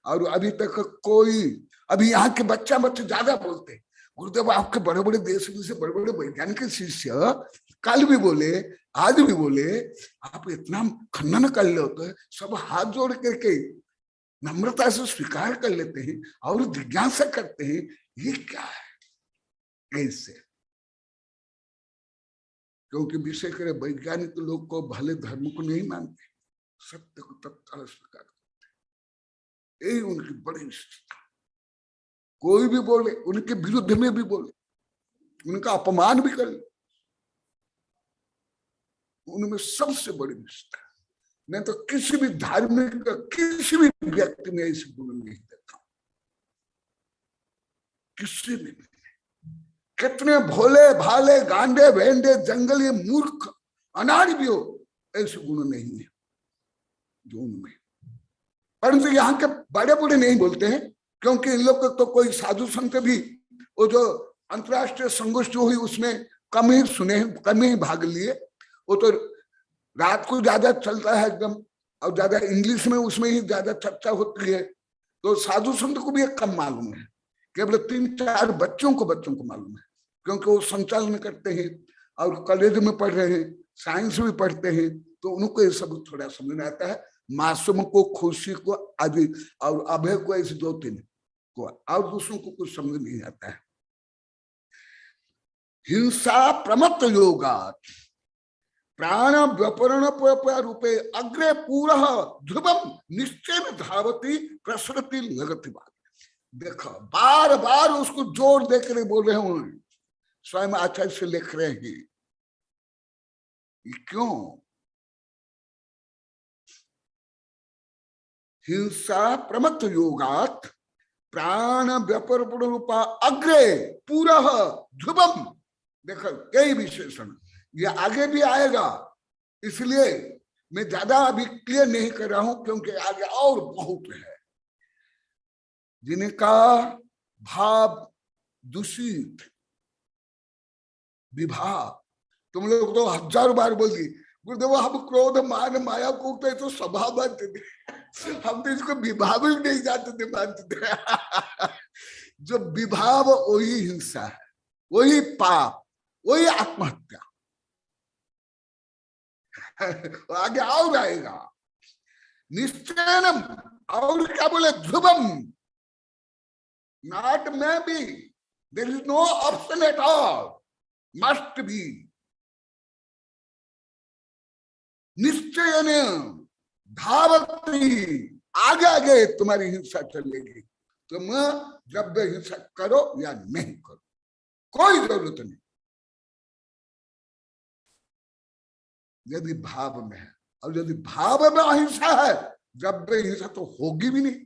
और अभी तक कोई, अभी यहाँ के बच्चे ज्यादा बोलते, गुरुदेव आपके बड़े बड़े देश से बड़े बड़े वैज्ञानिक शिष्य कल भी बोले, आज भी बोले, आप इतना खंडन कर लेते हैं, सब हाथ जोड़ करके नम्रता से स्वीकार कर लेते हैं और जिज्ञासा करते हैं, ये क्या है? कैसे? क्योंकि विषय करे वैज्ञानिक लोग को भले धर्म को नहीं मानते, सत्य को तत्काल स्वीकार करते, यही उनकी बड़ी विशेषता। कोई भी बोले, उनके विरुद्ध में भी बोले, उनका अपमान भी कर ले, उनमें सबसे बड़ी विशेषता। मैं तो किसी भी धार्मिक, किसी भी व्यक्ति में ऐसे गुण नहीं देखा, किसी में नहीं, कितने भोले भाले गांडे भेंडे जंगली मूर्ख अनाड़ी भी हो, ऐसे गुण नहीं है जो उनमें। परंतु यहाँ के बड़े बूढ़े नहीं बोलते हैं, क्योंकि इन लोग को तो कोई साधु संत भी वो जो अंतरराष्ट्रीय संगोष्ठी हुई उसमें कम ही सुने, कम ही भाग लिए। वो तो रात को ज्यादा चलता है एकदम, और ज्यादा इंग्लिश में उसमें ही ज्यादा चर्चा होती है। तो साधु संत को भी एक कम मालूम है, केवल 3-4 बच्चों को मालूम है, क्योंकि वो संचालन करते हैं और कॉलेज में पढ़ रहे हैं, साइंस भी पढ़ते हैं, तो उनको ये सब थोड़ा समझ में आता है। मासूम को, खुशी को, आदि और अभय को, ऐसे 2-3 को, और दूसरों को कुछ समझ नहीं आता है। हिंसा प्रमत्त योगात् प्राण व्यपरण रूपे अग्रे पूरा ध्रुवम निश्चय धावती प्रसरती लगती बात। देखो बार बार उसको जोर देकर बोल रहे हैं, स्वयं आचार्य से लिख रहे हैं। क्यों? हिंसा प्रमत्त योगात् प्राण व्यपरण रूपा अग्रे पूरा ध्रुवम। देखो कई विशेषण, ये आगे भी आएगा, इसलिए मैं ज्यादा अभी क्लियर नहीं कर रहा हूं, क्योंकि आगे और बहुत है। जिनका भाव दूषित विभाव, तुम लोग तो 1000 बार बोल दी गुरुदेव, हम क्रोध मान माया को तो स्वभाव मानते थे, हम तो इसको विभाव ही नहीं जानते थे, मानते थे। जो विभाव वही हिंसा है, वही पाप, वही आत्महत्या। आगे और आएगा निश्चयनम, और क्या बोले, ध्रुवम, not maybe, there is no option at all, must be. निश्चयन धावती, आगे आगे तुम्हारी हिंसा चलेगी। तुम द्रव्य हिंसा करो या नहीं करो, कोई जरूरत नहीं, यदि भाव में है। और यदि भाव में अहिंसा है, द्रव्य हिंसा तो होगी भी नहीं।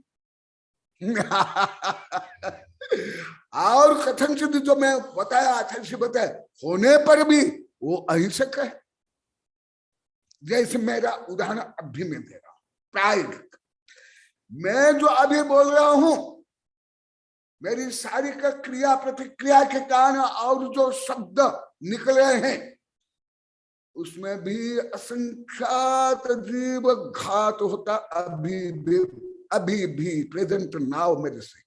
और कथन सिद्ध जो मैं बताया, आचार्य से बताया, होने पर भी वो अहिंसक है। जैसे मेरा उदाहरण अभी मैं दे रहा हूं, प्रायोगिक। मैं जो अभी बोल रहा हूं, मेरी शारीरिक क्रिया प्रतिक्रिया के कारण और जो शब्द निकल रहे हैं, उसमें भी असंख्यात जीव घात होता अभी भी प्रेजेंट नाउ मेरे से।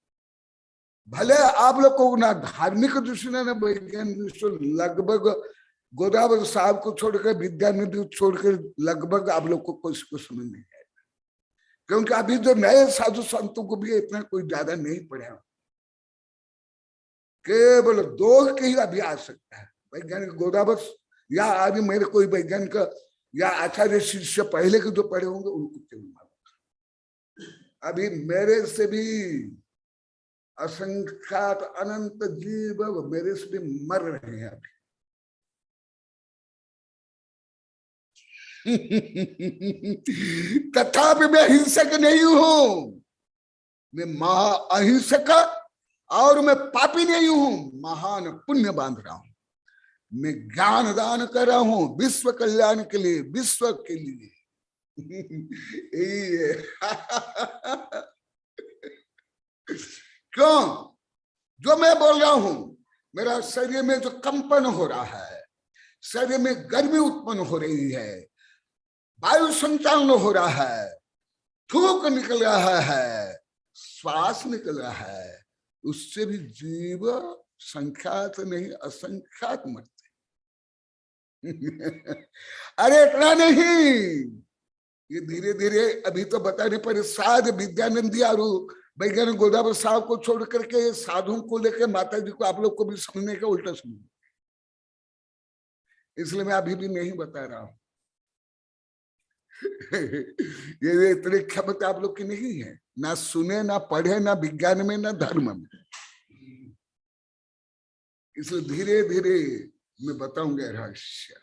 भले आप लोग को ना धार्मिक दृष्टि ना वैज्ञानिक दृष्टि, लगभग गोदावरी साहब को छोड़कर, विद्यानिधि छोड़कर, लगभग आप लोग को कुछ समझ नहीं आएगा, क्योंकि अभी जो नए साधु संतों को भी इतना कोई ज्यादा नहीं पढ़ा, केवल 2 के ही अभी आ सकता है। वैज्ञानिक गोदावरी या आदि मेरे कोई वैज्ञानिक या आचार्य शिष्य पहले के जो पढ़े होंगे उनको केवल मालूम। अभी मेरे से भी असंख्यात अनंत जीव मेरे से भी मर रहे हैं अभी। तथापि मैं हिंसक नहीं हूं, मैं महा अहिंसक और मैं पापी नहीं हूं, महान पुण्य बांध रहा हूं। मैं ज्ञान दान कर रहा हूं विश्व कल्याण के लिए, विश्व के लिए। क्यों? जो मैं बोल रहा हूं, मेरा शरीर में जो कंपन हो रहा है, शरीर में गर्मी उत्पन्न हो रही है, वायु संचालन हो रहा है, थूक निकल रहा है, श्वास निकल रहा है, उससे भी जीव संख्यात नहीं असंख्यात मरते। अरे इतना नहीं, ये धीरे धीरे अभी तो बताने पर शायद विद्यानंदी और वैज्ञानिक गोदावरी साहब को छोड़ करके साधुओं को लेकर माता जी को आप लोग को भी समझने का उल्टा समझ, इसलिए मैं अभी भी नहीं बता रहा हूं। ये इतनी क्षमता आप लोग की नहीं है, ना सुने, ना पढ़े, ना विज्ञान में, ना धर्म में। इसलिए धीरे धीरे मैं बताऊंगा रहस्य,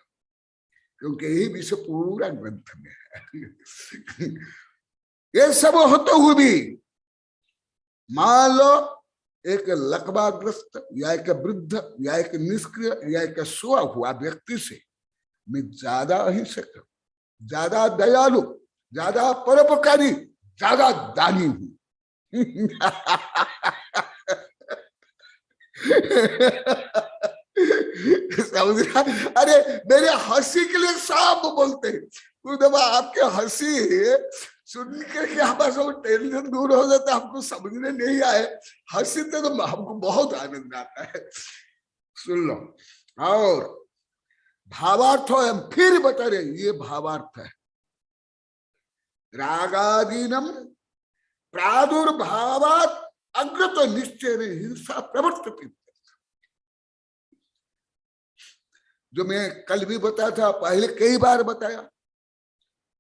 क्योंकि यही विषय पूरा ग्रंथ में है। ये सब होते हुए भी मान लो एक लकवाग्रस्त या एक वृद्ध या एक निष्क्रिय या एक सोया हुआ व्यक्ति से मैं ज्यादा अहिंसक, ज्यादा दयालु, ज्यादा परोपकारी, ज्यादा दानी हूं। समझ? अरे मेरे हंसी के लिए सब बोलते हैं, आपके हंसी सुन के हमारा टेंशन दूर हो जाता है, हमको समझने नहीं आए, हंसी तो हमको बहुत आनंद आता है। सुन लो, और भावार्थ हम फिर बता रहे, ये भावार्थ है। रागादीनम प्रादुर्भावात अग्रत निश्चय हिंसा प्रवर्तते। जो मैं कल भी बताया था, पहले कई बार बताया,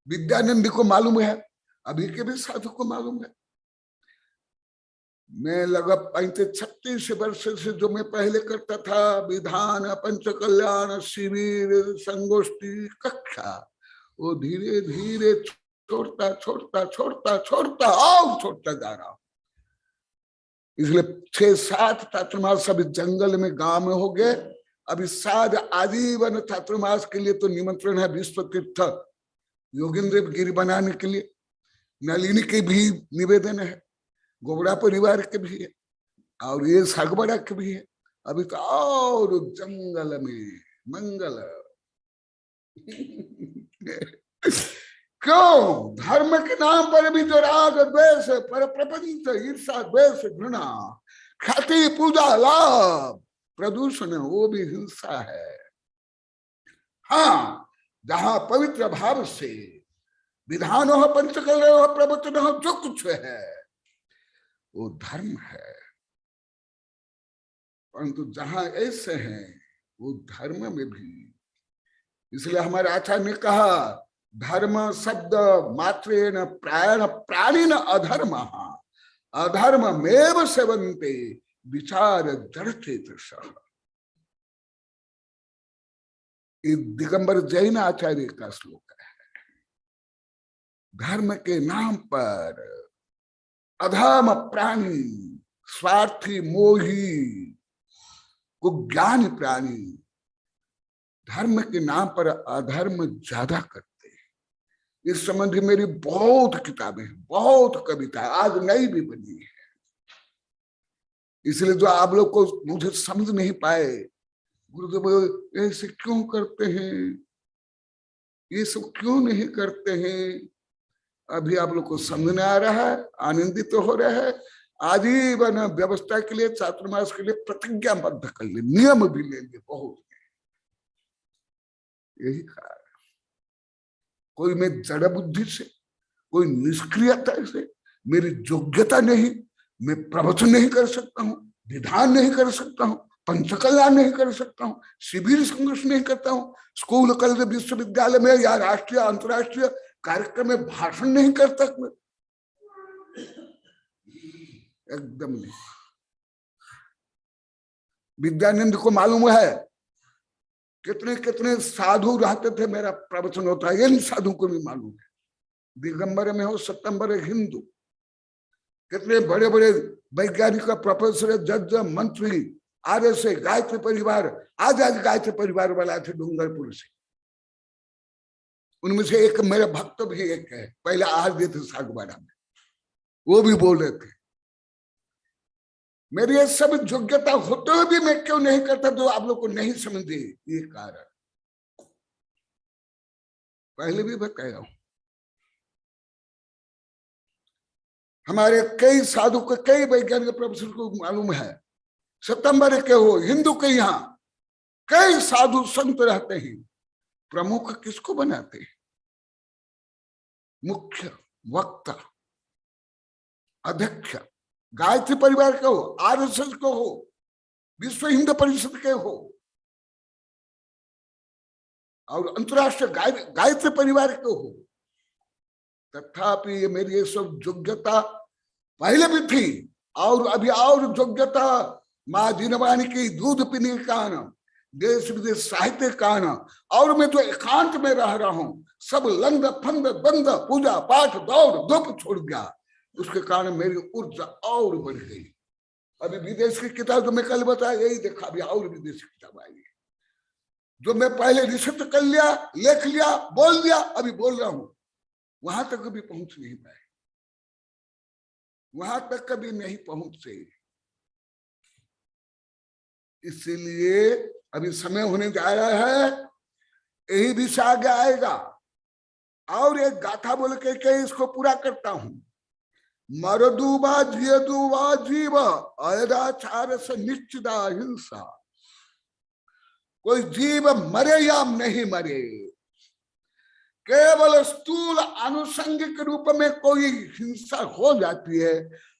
विद्यानंद को मालूम है, अभी के भी साधु को मालूम है। मैं लगभग 35-36 वर्ष से जो मैं पहले करता था, विधान, पंच कल्याण, शिविर, संगोष्ठी, कक्षा, वो धीरे धीरे छोड़ता छोड़ता छोड़ता छोड़ता और छोड़ता जा रहा। इसलिए 6-7 छात्रमास सभी जंगल में, गांव में हो गए। अभी 7 आजीवन छात्रमास के लिए तो निमंत्रण है विश्व तीर्थ योगेंद्र गिरी बनाने के लिए। नलिनी के भी निवेदन है, गोबड़ा परिवार के भी है, और ये सागबड़ा के भी है। अभी तो और जंगल में मंगल। क्यों? धर्म के नाम पर भी जो राग द्वेष, पर प्रपंच, ईर्षा, द्वेष, घृणा, ख्याति, पूजा, लाभ, प्रदूषण, वो भी हिंसा है। हाँ, जहां पवित्र भाव से विधान हो, पंचकल हो, प्रवचन हो, जो कुछ है वो धर्म है। परंतु जहां ऐसे हैं वो धर्म में भी, इसलिए हमारे आचार्य ने कहा, धर्म शब्द मात्रेण प्रायण प्राणिन अधर्म, अधर्म मेव सेवन्ते विचार जड़ चेतस। ये दिगंबर जैन आचार्य का श्लोक है। धर्म के नाम पर अधर्म प्राणी, स्वार्थी, मोही, कुज्ञानी प्राणी धर्म के नाम पर अधर्म ज्यादा करते हैं। इस संबंध में मेरी बहुत किताबें हैं, बहुत कविता, आज नई भी बनी है। इसलिए जो आप लोग को मुझे समझ नहीं पाए, गुरुदेव ऐसे क्यों करते हैं, ये सब क्यों नहीं करते हैं, अभी आप लोग को समझ में आ रहा है, आनंदित तो हो रहा है। आजीवन व्यवस्था के लिए, चातुर्मास के लिए प्रतिज्ञाबद्ध कर ले, नियम भी लेंगे बहुत। यही कारण, कोई मैं जड़ बुद्धि से, कोई निष्क्रियता से, मेरी योग्यता नहीं, मैं प्रवचन नहीं कर सकता हूँ, विधान नहीं कर सकता हूँ, पंचकल्याण नहीं कर सकता हूँ, शिविर संघर्ष नहीं करता हूँ, स्कूल, कॉलेज, विश्वविद्यालय में या राष्ट्रीय अंतर्राष्ट्रीय कार्यक्रम में भाषण नहीं कर सकता, एकदम नहीं। विद्यानंद को मालूम है कितने कितने साधु रहते थे, मेरा प्रवचन होता है, इन साधु को भी मालूम है। दिगंबर में हो, सतंबर हिंदू, कितने बड़े बड़े वैज्ञानिक, प्रोफेसर, जज, मंत्री, आर्य से, गायत्री परिवार, आज गायत्री परिवार वाला थे डूंगरपुर से। उनमें से एक मेरे भक्त भी एक है, पहले आहार देते सागवाड़ा में, वो भी बोल रहे थे मेरी ये सब योग्यता होते हुए भी मैं क्यों नहीं करता, तो आप लोग को नहीं समझे। ये कारण पहले भी बताया हूं। हमारे कई साधु को, कई वैज्ञानिक प्रोफेसर को मालूम है, सितंबर के हो, हिंदू के यहाँ कई साधु संत रहते हैं, प्रमुख किसको बनाते हैं? मुख्य वक्ता, अध्यक्ष, गायत्री परिवार के हो, आरएसएस को हो, विश्व हिंदू परिषद के हो, और अंतरराष्ट्रीय गायत्री परिवार के हो। तथापि मेरी ये सब योग्यता पहले भी थी, और अभी और योग्यता माँ दीनवाणी की दूध पीने के कारण, देश विदेश साहित्य के कारण, और मैं जो एकांत में रह रहा हूं, सब लंग फंद बंद, पूजा पाठ दौड़ धूप छोड़ गया, उसके कारण मेरी ऊर्जा और बढ़ गई। अभी विदेश की किताब तो मैं कल बताया, यही देखा, अभी और विदेश की किताब आई है जो मैं पहले रिसर्च कर लिया, लिख लिया, बोल दिया, अभी बोल रहा हूं, वहां तक कभी पहुंच नहीं पाए, वहां तक कभी नहीं पहुंचे। इसीलिए अभी समय होने जा रहा है, यही विषय आगे आएगा। और एक गाथा बोल के इसको पूरा करता हूं। मरदुबा जियदुबा जीव अयदाचार से निश्चित हिंसा। कोई जीव मरे या नहीं मरे, केवल स्थूल आनुषंगिक रूप में कोई हिंसा हो जाती है,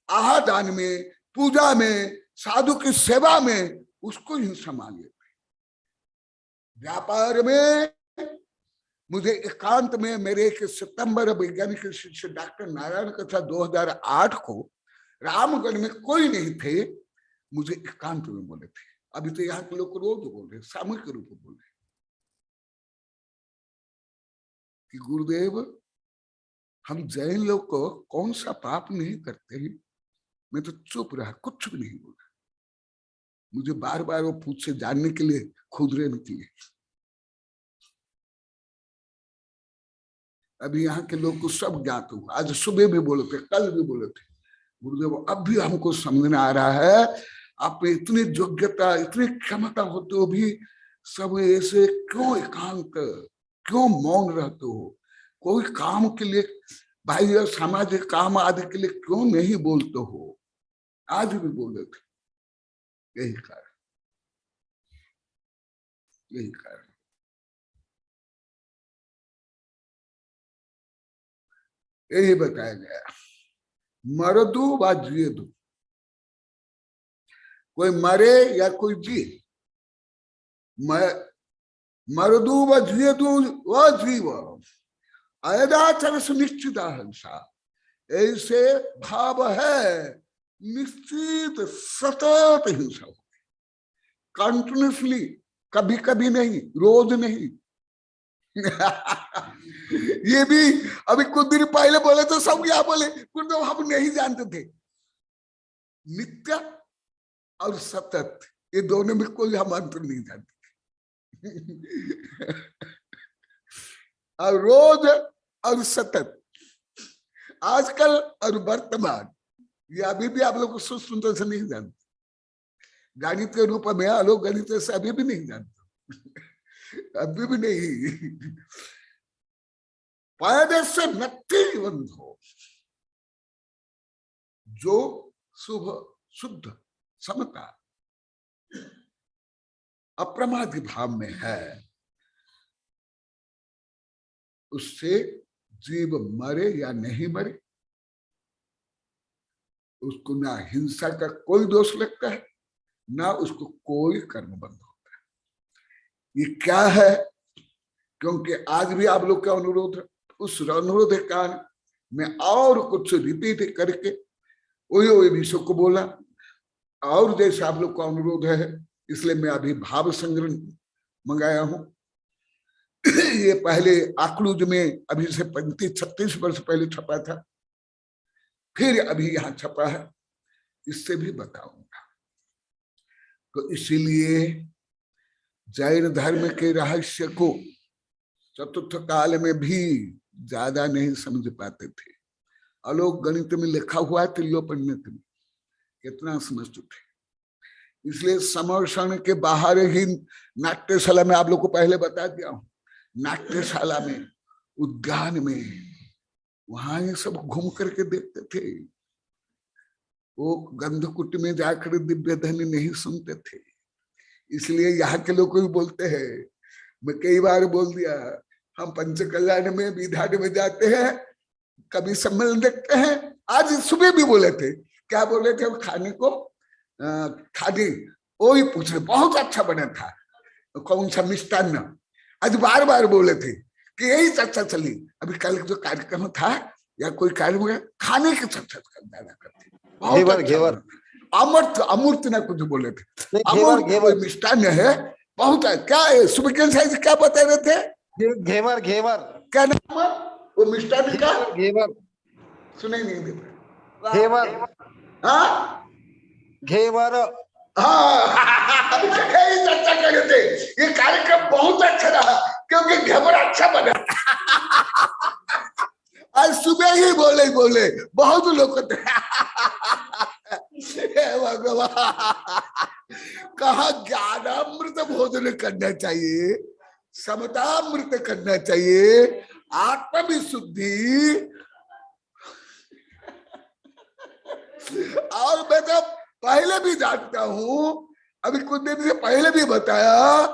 आहादान में, पूजा में, साधु की सेवा में, उसको हिंसा मान लेते। व्यापार में मुझे एकांत में मेरे एक सितंबर वैज्ञानिक शिष्य डॉक्टर नारायण कथा 2008 को रामगढ़ में कोई नहीं थे, मुझे एकांत में बोले थे। अभी तो यहाँ के लोग रोज बोल रहे, सामूहिक रूप में बोल रहे कि गुरुदेव हम जैन लोग को कौन सा पाप नहीं करते हैं। मैं तो चुप रहा, कुछ भी नहीं बोला। मुझे बार बार वो पूछ से जानने के लिए खुदरे निकले। अभी यहाँ के लोग को सब ज्ञात हुआ, आज सुबह भी बोले थे, कल भी बोले थे, गुरुदेव अब भी हमको समझ में आ रहा है, आप में इतनी योग्यता, इतनी क्षमता होते हो भी सब ऐसे क्यों एकांत, क्यों मौन रहते हो, कोई काम के लिए, बाह्य सामाजिक काम आदि के लिए क्यों नहीं बोलते हो। आज भी बोले थे, यही कारण, यही कारण। यही बताया गया, मरदू व जियदू, कोई मरे या कोई जिए, मरदू व जियदू व जीव अयदाचर सुनिश्चित हिंसा। ऐसे भाव है निश्चित सतत हिंसा होगी, कंटिन्यूसली, कभी कभी नहीं, रोज नहीं। ये भी अभी कुछ दिन पहले बोले तो सब क्या बोले, तो हम नहीं जानते थे। नित्य और सतत, ये दोनों में कोई हम अंतर नहीं जानते थे। और रोज और सतत, आजकल और वर्तमान, ये अभी भी आप लोग को सुनते से नहीं जानते। गणित के रूप में आलोक गणित से अभी भी नहीं जानते, अभी भी नहीं। पैदे से नत्ती बंधो, जो शुभ शुद्ध समता अप्रमादी भाव में है, उससे जीव मरे या नहीं मरे, उसको ना हिंसा का कोई दोष लगता है, ना उसको कोई कर्म बंध होता है। ये क्या है? क्योंकि आज भी आप लोग का अनुरोध, उस अनुरोध के कारण मैं और कुछ रिपीट करके वही विषय को बोला, और जैसे आप लोग का अनुरोध है इसलिए मैं अभी भाव संग्रह मंगाया हूं। ये पहले आकलूज में अभी से 35-36 वर्ष पहले छपा था, फिर अभी यहाँ छपा है, इससे भी बताऊंगा। तो इसीलिए जैन धर्म के रहस्य को चतुर्थ काल में भी ज्यादा नहीं समझ पाते थे। आलोक गणित में लिखा हुआ है, त्रिलोपनिषद में कितना समझते थे। इसलिए समर्षण के बाहर ही नाट्यशाला में, आप लोग को पहले बता दिया हूं, नाट्यशाला में, उद्यान में, वहां ये सब घूम करके देखते थे। वो गंधकुट में जाकर दिव्य ध्वनि नहीं सुनते थे। इसलिए यहाँ के लोग भी बोलते हैं, मैं कई बार बोल दिया, हम पंचकल्याण में विधान में जाते हैं, कभी सम्मेलन देखते हैं। आज सुबह भी बोले थे, क्या बोले थे, खाने को खाने वही पूछ रहे, बहुत अच्छा बना था, कौन सा मिष्टान्न। आज बार बार बोले थे कि यही चर्चा चली। अभी कल जो कार्यक्रम था या कोई कार्यक्रम, खाने की चर्चा ज्यादा करते, अमृत अमूर्त ना कुछ बोले थे, अमूर्त मिष्टान्न है, बहुत है। क्या है सुबह साइज, क्या बता रहे थे? घेवर, घेवर क्या नाम है वो मिष्टान्न का? घेवर, सुनाई नहीं देता। घेवर, हाँ घेवर। हाँ यही चर्चा कर रहे थे। ये कार्यक्रम बहुत अच्छा रहा क्योंकि घेवर अच्छा बना। आज सुबह ही बोले बहुत लोग थे। हे भगवान, कहा ज्ञानामृत भोजन करना चाहिए, समतामृत करना चाहिए, आत्मविशुद्धि। और मैं तो पहले भी जानता हूं, अभी कुछ दिन से पहले भी बताया,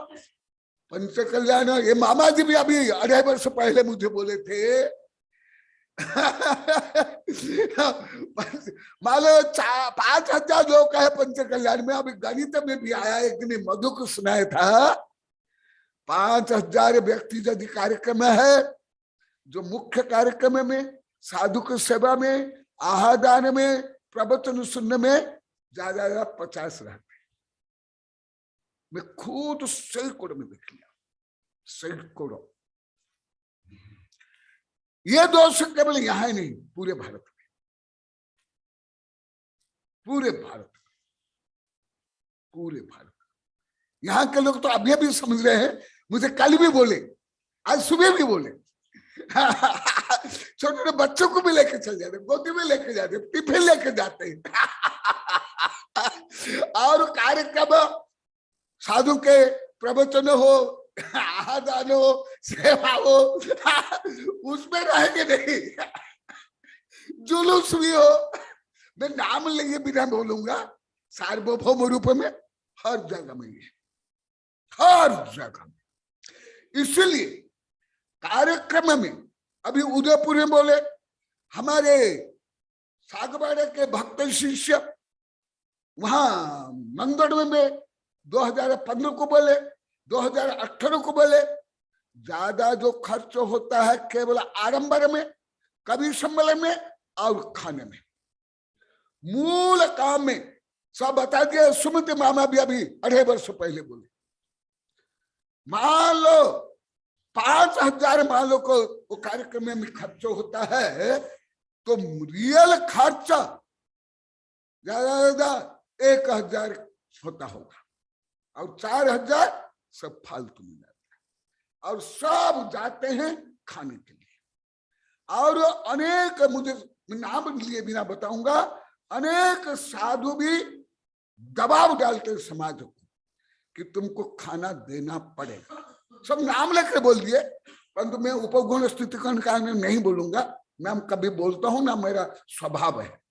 पंच कल्याण ये मामा जी भी अभी 2.5 वर्ष पहले मुझे बोले थे। मान लो 5,000 लोग का है पंच कल्याण में। अभी गणित में भी आया, एक दिन मधु को सुनाया था 5,000 व्यक्ति यदि कार्यक्रम है, जो मुख्य कार्यक्रम में साधु की सेवा में, आहादान में, प्रवचन सुनने में ज्यादा 50 रहते। मैं खुद सैकड़ों में देख लिया, सैकड़ों। ये दोष केवल यहां ही नहीं, पूरे भारत में, पूरे भारत में, पूरे भारत में। यहां के लोग तो अभी भी समझ रहे हैं। मुझे कल भी बोले, आज सुबह भी बोले। छोटे छोटे बच्चों को भी लेके चल जाते, गोदी में लेके जाते, टिफिन लेके जाते हैं। और कार्यक्रम साधु के प्रवचन हो, आदान हो, सेवा हो, उसमें रहेंगे नहीं। जुलूस भी हो, मैं नाम लिए बिना बोलूंगा, सार्वभौम रूप में हर जगह में, हर जगह में। इसलिए कार्यक्रम में अभी उदयपुर में बोले, हमारे सागवाड़े के भक्त शिष्य वहां मंगड़ में 2015 को बोले, 2018 को बोले, ज्यादा जो खर्च होता है केवल आडंबर में, कवि सम्मेलन में और खाने में। मूल काम में सब बता दिया। सुमित मामा भी अभी 2.5 वर्ष पहले बोले, मान लो 5,000 मान लो को वो कार्यक्रम में खर्च होता है, तो रियल खर्चा ज्यादा 1,000 होता होगा, और 4,000 सब फालतू में जाता है, और सब जाते हैं खाने के लिए। और अनेक, मुझे नाम लिए बिना बताऊंगा, अनेक साधु भी दबाव डालते हैं समाज को कि तुमको खाना देना पड़ेगा। सब नाम लेकर बोल दिए, परंतु मैं उपगुण स्थिति का कारण नहीं बोलूंगा। मैं कभी बोलता हूं ना, मेरा स्वभाव है।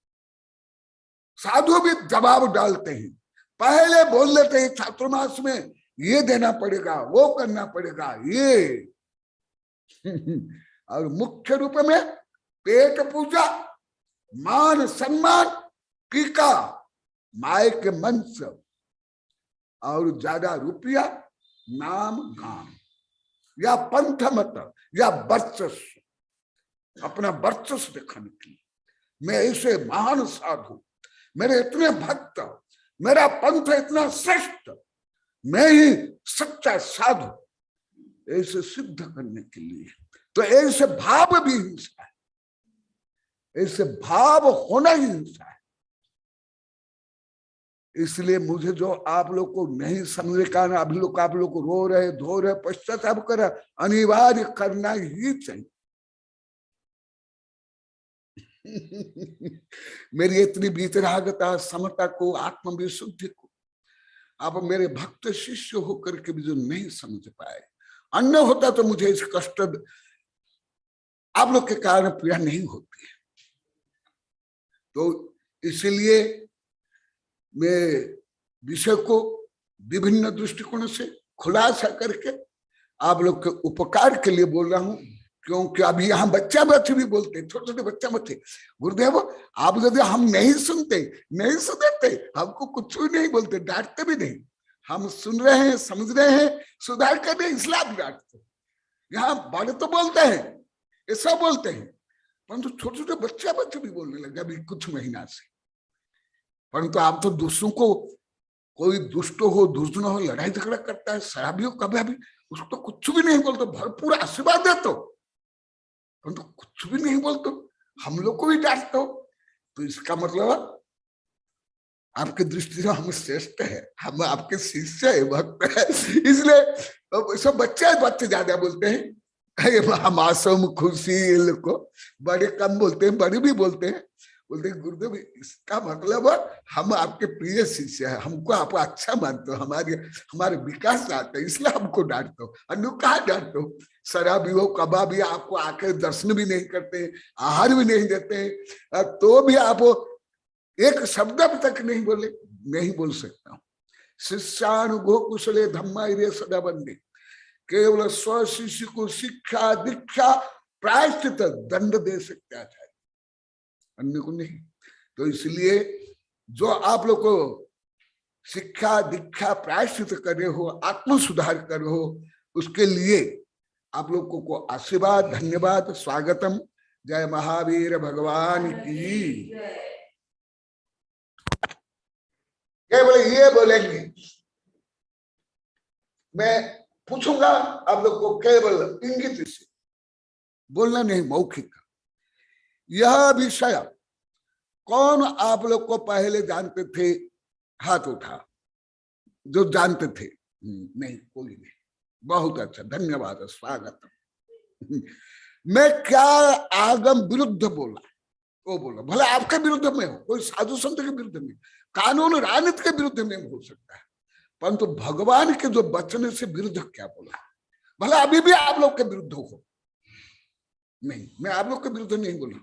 साधु भी दबाव डालते हैं, पहले बोल देते हैं चातुर्मास में ये देना पड़ेगा, वो करना पड़ेगा, ये। और मुख्य रूप में पेट पूजा, मान सम्मान, टीका, माय के मंच, और ज्यादा रुपया, नाम गाम, या पंथ मत, या वर्चस्व, अपना वर्चस्व दिखाने के लिए। मैं ऐसे महान साधु, मेरे इतने भक्त, मेरा पंथ इतना श्रेष्ठ, मैं ही सच्चा साधु, ऐसे सिद्ध करने के लिए। तो ऐसे भाव भी हिंसा है, ऐसे भाव होना ही हिंसा है। इसलिए मुझे जो आप लोग को नहीं समझने का, आप लोग को रो रहे, धो रहे, पश्चाताप कर, अनिवार्य करना ही चाहिए। मेरी इतनी वीतरागता, समता को, आत्मविशुद्धि को आप मेरे भक्त शिष्य होकर के भी जो नहीं समझ पाए, अन्य होता तो मुझे इस कष्ट आप लोग के कारण पीड़ा नहीं होती है। तो इसलिए मैं विषय को विभिन्न दृष्टिकोण से खुलासा करके आप लोग के उपकार के लिए बोल रहा हूं। क्योंकि अभी यहाँ बच्चे भी बोलते, छोटे छोटे बच्चे, गुरुदेव आप यदि हम नहीं सुनते, नहीं सुनते, हमको कुछ भी नहीं बोलते, डांटते भी नहीं, हम सुन रहे हैं, समझ रहे हैं, सुधार कर रहे हैं, इसलिए आप डांटते। यहाँ बड़े तो बोलते हैं, ये सब बोलते हैं, परंतु छोटे छोटे बच्चे भी बोलने लगे अभी कुछ महीना से। परंतु आप तो दूसरों को, कोई दुष्ट हो, दुर्जन हो, लड़ाई झगड़ा करता है, शराबी हो, कभी भी उसको तो कुछ भी नहीं बोलते, भरपूर आशीर्वाद देते हो, परंतु कुछ भी नहीं बोलते, हम लोग को भी डांटते हो। तो इसका मतलब आपकी दृष्टि से हम श्रेष्ठ है, हम आपके शिष्य है, भक्त है, इसलिए सब बच्चे ज्यादा बोलते हैं। हम आसम खुशी ये लोग को बड़े कम बोलते हैं, बड़े भी बोलते हैं। बोलते हैं गुरुदेव इसका मतलब हम आपके प्रिय शिष्य है, हमको आप अच्छा मानते हो, हमारे विकास चाहते हैं, इसलिए हमको डांटते हो। अन्य कहा डांटते हो? शराबी हो, कबाबी, आपको आके दर्शन भी नहीं करते, आहार भी नहीं देते, तो भी आप एक शब्द तक नहीं बोले। नहीं बोल सकता। शिष्यानुगो कुशले धम्मा सदा बंदे, केवल स्व शिष्य को शिक्षा दीक्षा प्रायश्चित दंड दे सकते आचार्य, अन्य को नहीं। तो इसलिए जो आप लोग को शिक्षा दीक्षा प्रायश्चित करे हो, आत्म सुधार करे हो, उसके लिए आप लोगों को आशीर्वाद, धन्यवाद, स्वागतम। जय महावीर भगवान की। केवल ये बोलेंगे, मैं पूछूंगा आप लोग को, केवल इंगित से बोलना नहीं, मौखिक। यह विषय कौन आप लोग को पहले जानते थे? हाथ उठा जो जानते थे। नहीं, कोई नहीं। बहुत अच्छा, धन्यवाद, स्वागत। मैं क्या आगम विरुद्ध बोला? वो बोला भले आपके विरुद्ध में हो, कोई साधु संत के विरुद्ध में, कानून राजनीति के विरुद्ध में हो सकता है, परंतु भगवान के जो वचन से विरुद्ध क्या बोला? भले अभी भी आप लोग के विरुद्ध हो, नहीं, मैं आप लोग के विरुद्ध नहीं बोला,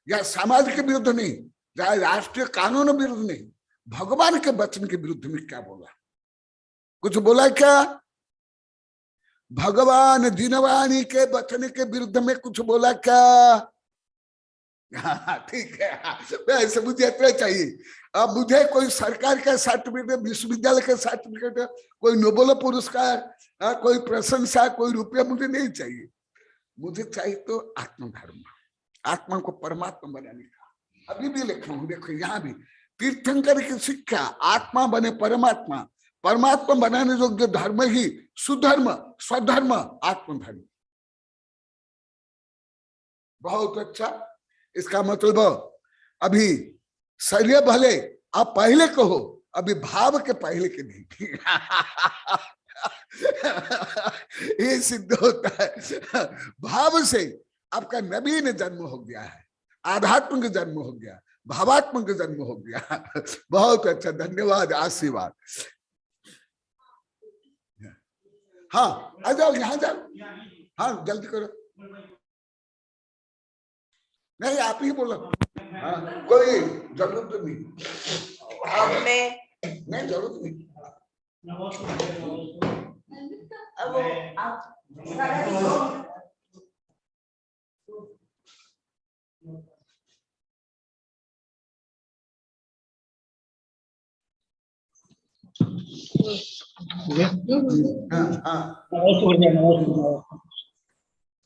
या समाज के विरुद्ध नहीं, या राष्ट्रीय कानून विरुद्ध नहीं, भगवान के वचन के विरुद्ध में क्या बोला? कुछ बोला क्या? भगवान जिनवाणी के वचन के विरुद्ध में कुछ बोला क्या? ठीक है, ऐसे मुझे इतना चाहिए। अब मुझे कोई सरकार का सर्टिफिकेट, विश्वविद्यालय का सर्टिफिकेट, कोई नोबेल पुरस्कार, कोई प्रशंसा, कोई रुपया मुझे नहीं चाहिए। मुझे चाहिए तो आत्मधर्म, आत्मा को परमात्मा बनाने का। अभी भी लिख रहा हूं, देखो यहाँ भी तीर्थंकर की शिक्षा, आत्मा बने परमात्मा, परमात्मा बनाने योग्य धर्म ही सुधर्म, स्वधर्म, आत्मधर्म। बहुत अच्छा। इसका मतलब अभी शरीर भले आप पहले कहो, अभी भाव के पहले के नहीं। ये सिद्ध होता है। भाव से आपका नवीन जन्म हो गया है, आध्यात्मिक जन्म हो गया, भावात्मक जन्म हो गया। बहुत अच्छा, धन्यवाद, आशीर्वाद। हाँ, आ जाओ, यहाँ जाओ। हाँ, जल्दी करो। नहीं, आप ही बोलो। हाँ, कोई जरूरत नहीं। आपने नहीं, जरूरत नहीं। अब आप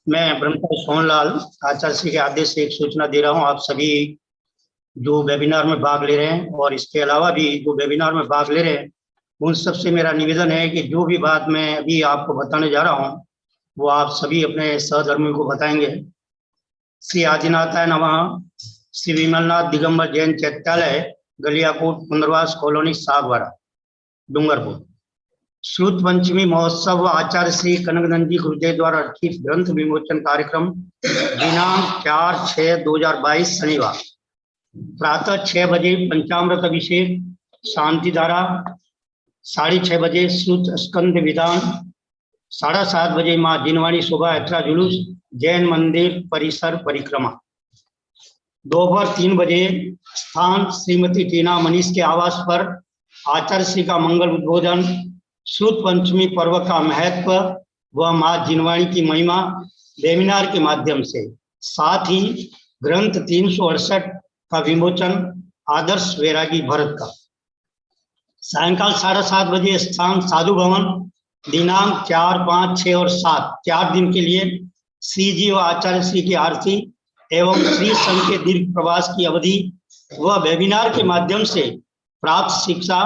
मैं ब्रह्मचारी सोहनलाल आचार्य श्री के आदेश से एक सूचना दे रहा हूं। आप सभी जो वेबिनार में भाग ले रहे हैं और इसके अलावा भी जो वेबिनार में भाग ले रहे हैं, उन सबसे मेरा निवेदन है कि जो भी बात मैं अभी आपको बताने जा रहा हूं वो आप सभी अपने सहधर्मियों को बताएंगे। श्री आदिनाथाय नमः। श्री विमलनाथ दिगंबर जैन चैत्यालय, गलियाकोट, पुनर्वास कॉलोनी, सागवाड़ा, डूंगरपुर। श्रुत पंचमी महोत्सव आचार्य श्री कनकनंद जी गुरुदेव द्वारा अर्चित ग्रंथ विमोचन कार्यक्रम दिनांक 4/6/2022 शनिवार प्रातः 6 बजे पंचामृत अभिषेक, शांति धारा, 6:30 बजे श्रुत स्कंद विधान, 7:30 बजे माँ जिनवाणी शोभा यात्रा जुलूस, जैन मंदिर परिसर परिक्रमा। दोपहर 3 बजे स्थान श्रीमती टीना मनीष के आवास पर आचार्य श्री का मंगल उद्बोधन, श्रुत पंचमी पर्व का महत्व व माँ जिनवाणी की महिमा वेबिनार के माध्यम से, साथ ही ग्रंथ 368 का विमोचन आदर्श वैरागी भरत का। सायंकाल 7:30 बजे स्थान साधु भवन, दिनांक 4, 5, 6 और 7 4 दिन के लिए श्री जी व आचार्य श्री की आरती एवं श्री संघ के दीर्घ प्रवास की अवधि व वेबिनार के माध्यम से प्राप्त शिक्षा,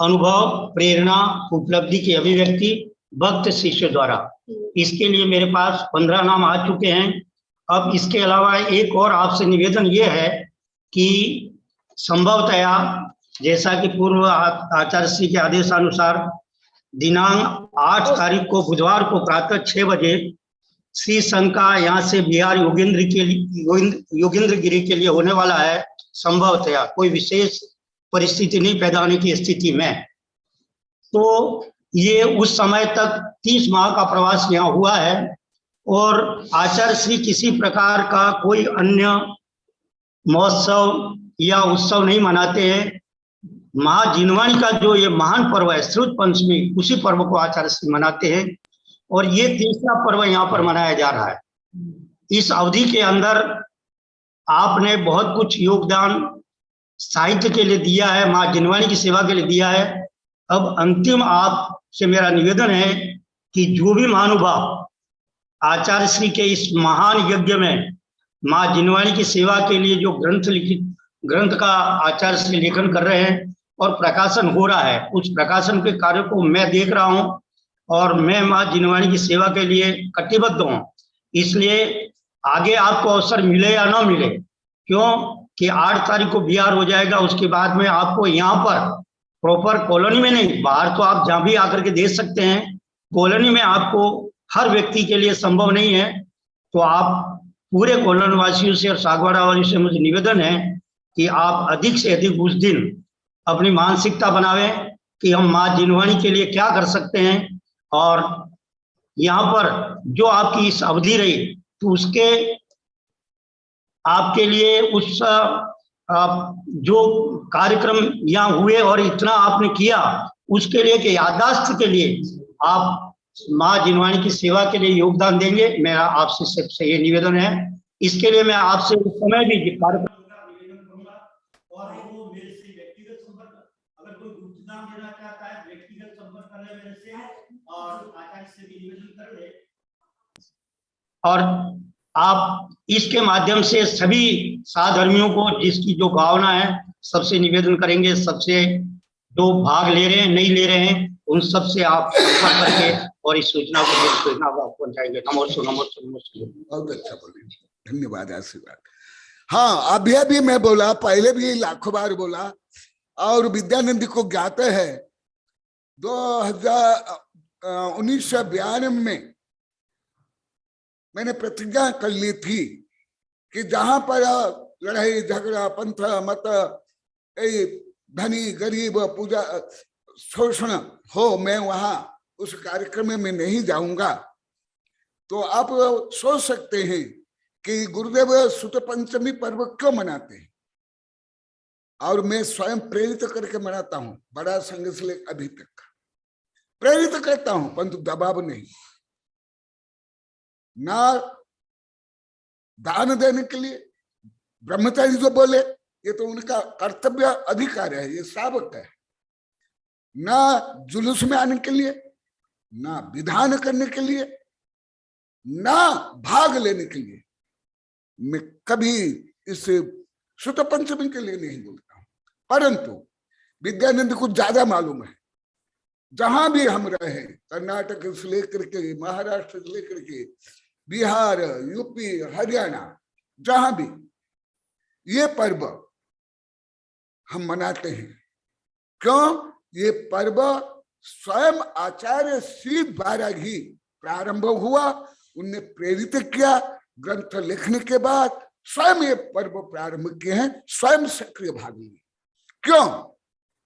अनुभव, प्रेरणा, उपलब्धि की अभिव्यक्ति भक्त शिष्य द्वारा। इसके लिए मेरे पास 15 नाम आ चुके हैं। अब इसके अलावा एक और आपसे निवेदन ये है कि संभवतया जैसा कि पूर्व आचार्य श्री के आदेशानुसार दिनांक 8 तारीख को बुधवार को प्रातः 6 बजे श्री संघ का यहाँ से बिहार योगेंद्र गिरी के लिए होने वाला है। संभवतया कोई विशेष परिस्थिति नहीं पैदा होने की स्थिति में, तो ये उस समय तक 30 माह का प्रवास यहाँ हुआ है और आचार्य श्री किसी प्रकार का कोई अन्य महोत्सव या उत्सव नहीं मनाते हैं। महाजिनवाणी का जो ये महान पर्व है श्रुत पंचमी, उसी पर्व को आचार्य श्री मनाते हैं और ये तीसरा पर्व यहाँ पर मनाया जा रहा है। इस अवधि के अंदर आपने बहुत कुछ योगदान साहित्य के लिए दिया है, माँ जिनवाणी की सेवा के लिए दिया है। अब अंतिम आपसे मेरा निवेदन है कि जो भी महानुभाव आचार्य श्री के इस महान यज्ञ में माँ जिनवाणी की सेवा के लिए जो ग्रंथ का आचार्य श्री लेखन कर रहे हैं और प्रकाशन हो रहा है, उस प्रकाशन के कार्य को मैं देख रहा हूँ और मैं माँ जिनवाणी की सेवा के लिए कटिबद्ध हूँ। इसलिए आगे आपको अवसर मिले या ना मिले, क्यों कि 8 तारीख को बिहार हो जाएगा, उसके बाद में आपको यहाँ पर प्रॉपर कॉलोनी में नहीं, बाहर तो आप जहाँ भी आकर के देख सकते हैं, कॉलोनी में आपको हर व्यक्ति के लिए संभव नहीं है। तो आप पूरे कॉलोनी वासियों से और सागवाड़ा वासियों से मुझे निवेदन है कि आप अधिक से अधिक उस दिन अपनी मानसिकता बनावें कि हम माँ जिनवाणी के लिए क्या कर सकते हैं और यहाँ पर जो आपकी इस अवधि रही तो उसके आपके लिए उस जो कार्यक्रम यहाँ हुए और इतना आपने किया उसके लिए कि याददाश्त के लिए आप माँ जिनवाणी की सेवा के लिए योगदान देंगे। मेरा आपसे सबसे ये निवेदन है। इसके लिए मैं आपसे उस समय भी कार्यक्रम का निवेदन करूंगा और वो मेरे से व्यक्तिगत संपर्क, अगर कोई गुप्तदान देना चाहता है व्यक्तिगत संपर्क कर ले मेरे से और आचार्य से भी निवेदन कर ले और आप इसके माध्यम से सभी साधर्मियों को जिसकी जो भावना है सबसे निवेदन करेंगे, सबसे जो भाग ले रहे हैं नहीं ले रहे हैं उन सब से आप संपर्क करके और इस सूचना को आप पहुंचाएंगे। नमस्ते। बहुत अच्छा बोले, धन्यवाद, आशीर्वाद। हाँ, अभी मैं बोला, पहले भी लाखों बार बोला और विद्यानंद को ज्ञात है 1992 में मैंने प्रतिज्ञा कर ली थी कि जहां पर लड़ाई झगड़ा पंथ मत धनी गरीब पूजा शोषण हो मैं वहां उस कार्यक्रम में नहीं जाऊंगा। तो आप सोच सकते हैं कि गुरुदेव सुत पंचमी पर्व क्यों मनाते हैं और मैं स्वयं प्रेरित करके मनाता हूं। बड़ा संघ से लेकर अभी तक प्रेरित करता हूं परंतु दबाव नहीं, ना दान देने के लिए। ब्रह्मचारी जो बोले ये तो उनका कर्तव्य अधिकार है, ये सावक है। ना जुलूस में आने के लिए, ना विधान करने के लिए, ना भाग लेने के लिए। मैं कभी इस सुत पंचमी के लिए नहीं बोलता हूं, परंतु विद्यानंद को ज्यादा मालूम है। जहां भी हम रहे, कर्नाटक से लेकर के महाराष्ट्र से लेकर के बिहार, यूपी, हरियाणा, जहां भी ये पर्व हम मनाते हैं। क्यों? ये पर्व स्वयं आचार्य श्री द्वारा ही प्रारंभ हुआ, उनने प्रेरित किया। ग्रंथ लिखने के बाद स्वयं ये पर्व प्रारंभ किए हैं, स्वयं सक्रिय भाग लिए। क्यों?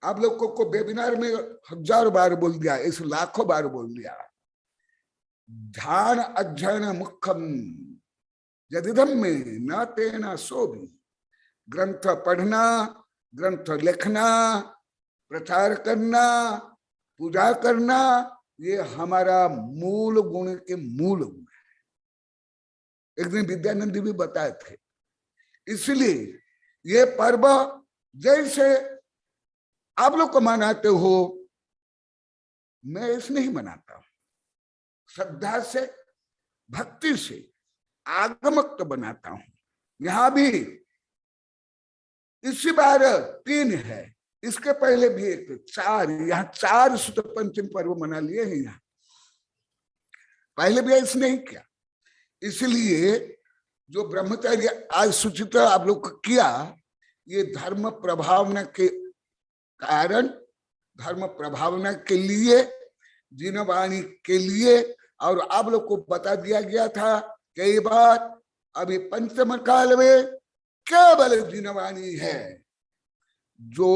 आप लोगों को वेबिनार में 1000 बार बोल दिया, इस लाखों बार बोल दिया। ध्यान अध्ययन मुख्यम यदिदम में न तेना सो भी। ग्रंथ पढ़ना, ग्रंथ लिखना, प्रचार करना, पूजा करना, ये हमारा मूल गुण के मूल गुण है। एक दिन विद्यानंद भी बताए थे। इसलिए ये पर्व जैसे आप लोग को मनाते हो, मैं इसमें ही मनाता हूं। श्रद्धा से, भक्ति से, आगमक बनाता हूं। यहां भी इसी बार 3 है, इसके पहले भी 4, यहाँ 4 सुत पंचमी पर्व मना लिए हैं। यहाँ पहले भी ऐसे नहीं किया। इसलिए जो ब्रह्मचर्य आज सूचित आप लोग को किया, ये धर्म प्रभावना के कारण धर्म प्रभावना के लिए, जिनवाणी के लिए। और आप लोग को बता दिया गया था कई बार, अभी पंचम काल में केवल जिनवाणी है जो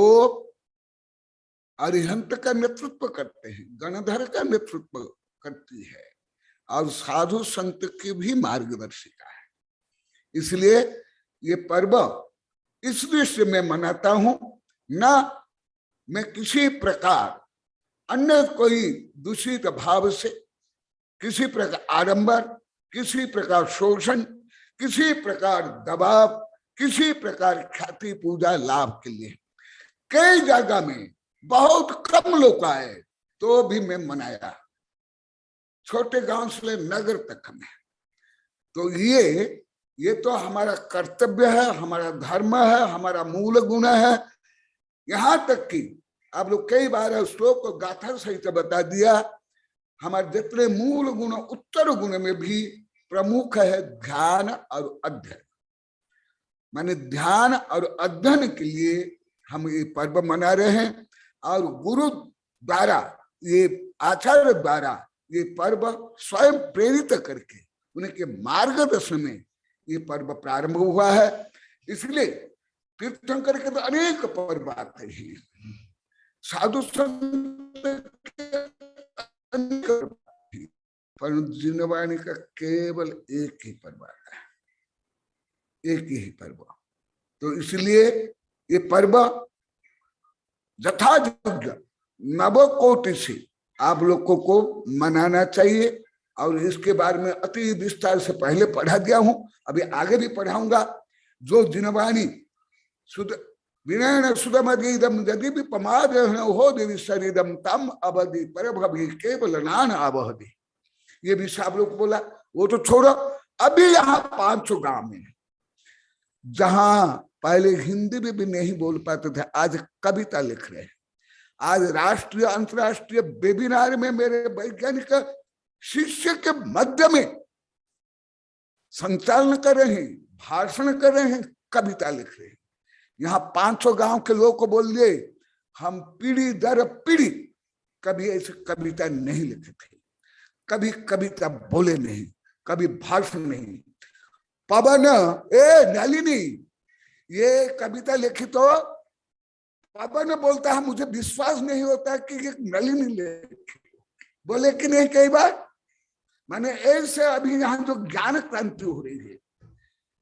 अरिहंत का नेतृत्व करते हैं, गणधर का नेतृत्व करती है और साधु संत की भी मार्गदर्शिका है। इसलिए ये पर्व इस दृष्टि में मनाता हूं, ना मैं किसी प्रकार अन्य कोई दूषित भाव से, किसी प्रकार आडंबर, किसी प्रकार शोषण, किसी प्रकार दबाव, किसी प्रकार ख्याति पूजा लाभ के लिए कई जगह में बहुत कम लोग आए तो भी मैं मनाया, छोटे गांव से नगर तक में। तो ये तो हमारा कर्तव्य है, हमारा धर्म है, हमारा मूल गुण है। यहां तक कि आप लोग कई बार श्लोक को गाथा सहित बता दिया, हमारे जितने मूल गुण उत्तर गुण में भी प्रमुख है ध्यान और अध्ययन। माने ध्यान और अध्ययन के लिए हम ये पर्व मना रहे हैं और गुरु द्वारा, ये आचार्य द्वारा ये पर्व स्वयं प्रेरित करके उनके मार्गदर्शन में ये पर्व प्रारंभ हुआ है। इसलिए तीर्थंकर के तो अनेक पर्व आते हैं, साधु संत पर जिनवाणी का केवल एक ही पर्व आता है, एक ही पर्व। तो इसलिए ये पर्व यथायोग्य नवकोटि से आप लोगों को मनाना चाहिए। और इसके बारे में अति विस्तार से पहले पढ़ा दिया हूं, अभी आगे भी पढ़ाऊंगा। जो जिनवाणी सुध विनयन सुदमदीदम यदि भी पमाद हो देवी शरीरम तम अवधि पर भवि केवल नान अवधि, ये भी सब लोग बोला। वो तो छोड़ो, अभी यहाँ 500 गांव में जहां पहले हिंदी में भी नहीं बोल पाते थे, आज कविता लिख रहे हैं। आज राष्ट्रीय अंतर्राष्ट्रीय वेबिनार में मेरे वैज्ञानिक शिष्य के मध्य में संचालन कर रहे हैं, भाषण कर रहे हैं, कविता लिख रहे हैं। यहाँ 500 गांव के लोग को बोल दिए, हम पीढ़ी दर पीढ़ी कभी ऐसे कविता नहीं लिखे थे, कभी कविता बोले नहीं, कभी भाषण नहीं। पवन नलिनी ये कविता लिखी तो पवन बोलता है, मुझे विश्वास नहीं होता कि ये नलिनी लिखी, बोले कि नहीं कई बार। माने ऐसे अभी यहाँ जो ज्ञान क्रांति हो रही है,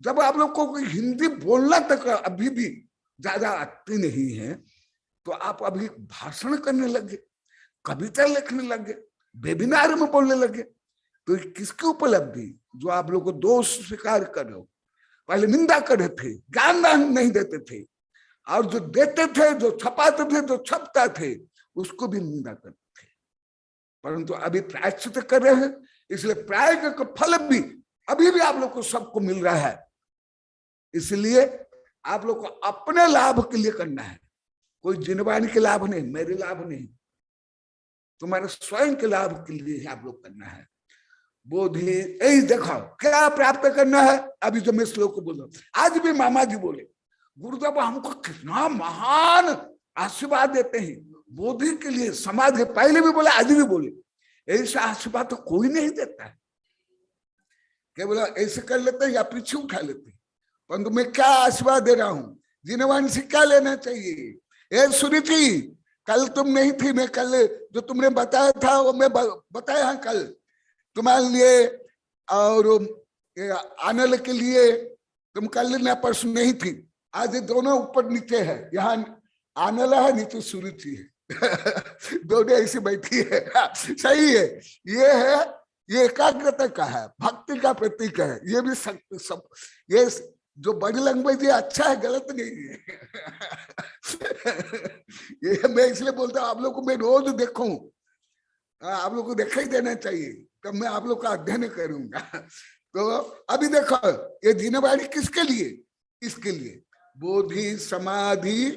जब आप लोग को हिंदी बोलना तक अभी भी ज्यादा आती नहीं है, तो आप अभी भाषण करने लगे, कविता लिखने लगे, वेबिनार में बोलने लगे। तो किसकी उपलब्धि? जो आप लोग को दोष स्वीकार कर रहे हो। पहले निंदा कर रहे थे, ज्ञान नहीं देते थे, और जो देते थे, जो छपाते थे, जो छपता थे, उसको भी निंदा करते थे। परंतु अभी प्रायश्चित कर रहे हैं, इसलिए प्रायश्चित का फल भी अभी भी आप लोग को सबको मिल रहा है। इसलिए आप लोग को अपने लाभ के लिए करना है, कोई जिनवाणी के लाभ नहीं, मेरे लाभ नहीं, तुम्हारे स्वयं के लाभ के लिए आप लोग करना है। बोधि यही देखो क्या प्राप्त करना है। अभी जो मैं श्लोक को बोल, आज भी मामा जी बोले, गुरुदेव हमको कितना महान आशीर्वाद देते हैं बोधि के लिए, समाज के, पहले भी बोले आज भी बोले, ऐसा आशीर्वाद तो कोई नहीं देता है। केवल ऐसे कर लेते हैं या पीछे उठा लेते हैं। परंतु मैं क्या आशीर्वाद दे रहा हूं, जिनवाणी से क्या लेना चाहिए। ये सुनी थी, कल तुम नहीं थी, मैं कल जो तुमने बताया था वो मैं बताया कल तुम्हारे लिए, और आनल के लिए तुम कल ना परसों नहीं थी। आज दोनों ऊपर नीचे है, यहाँ आनल है, नीचे सुरुचि है दोनों ऐसी बैठी है। सही है, ये है, ये एकाग्रता का है, भक्ति का प्रतीक है। ये भी सब ये जो बड़ी लैंग्वेज है अच्छा है, गलत नहीं है ये मैं इसलिए बोलता हूँ आप लोग को मैं रोज देखूं, आप लोग को दिखाई देना चाहिए, तब मैं आप लोग का अध्ययन करूंगा। तो अभी देखो ये जिनवाणी किसके लिए, इसके लिए बोधि समाधि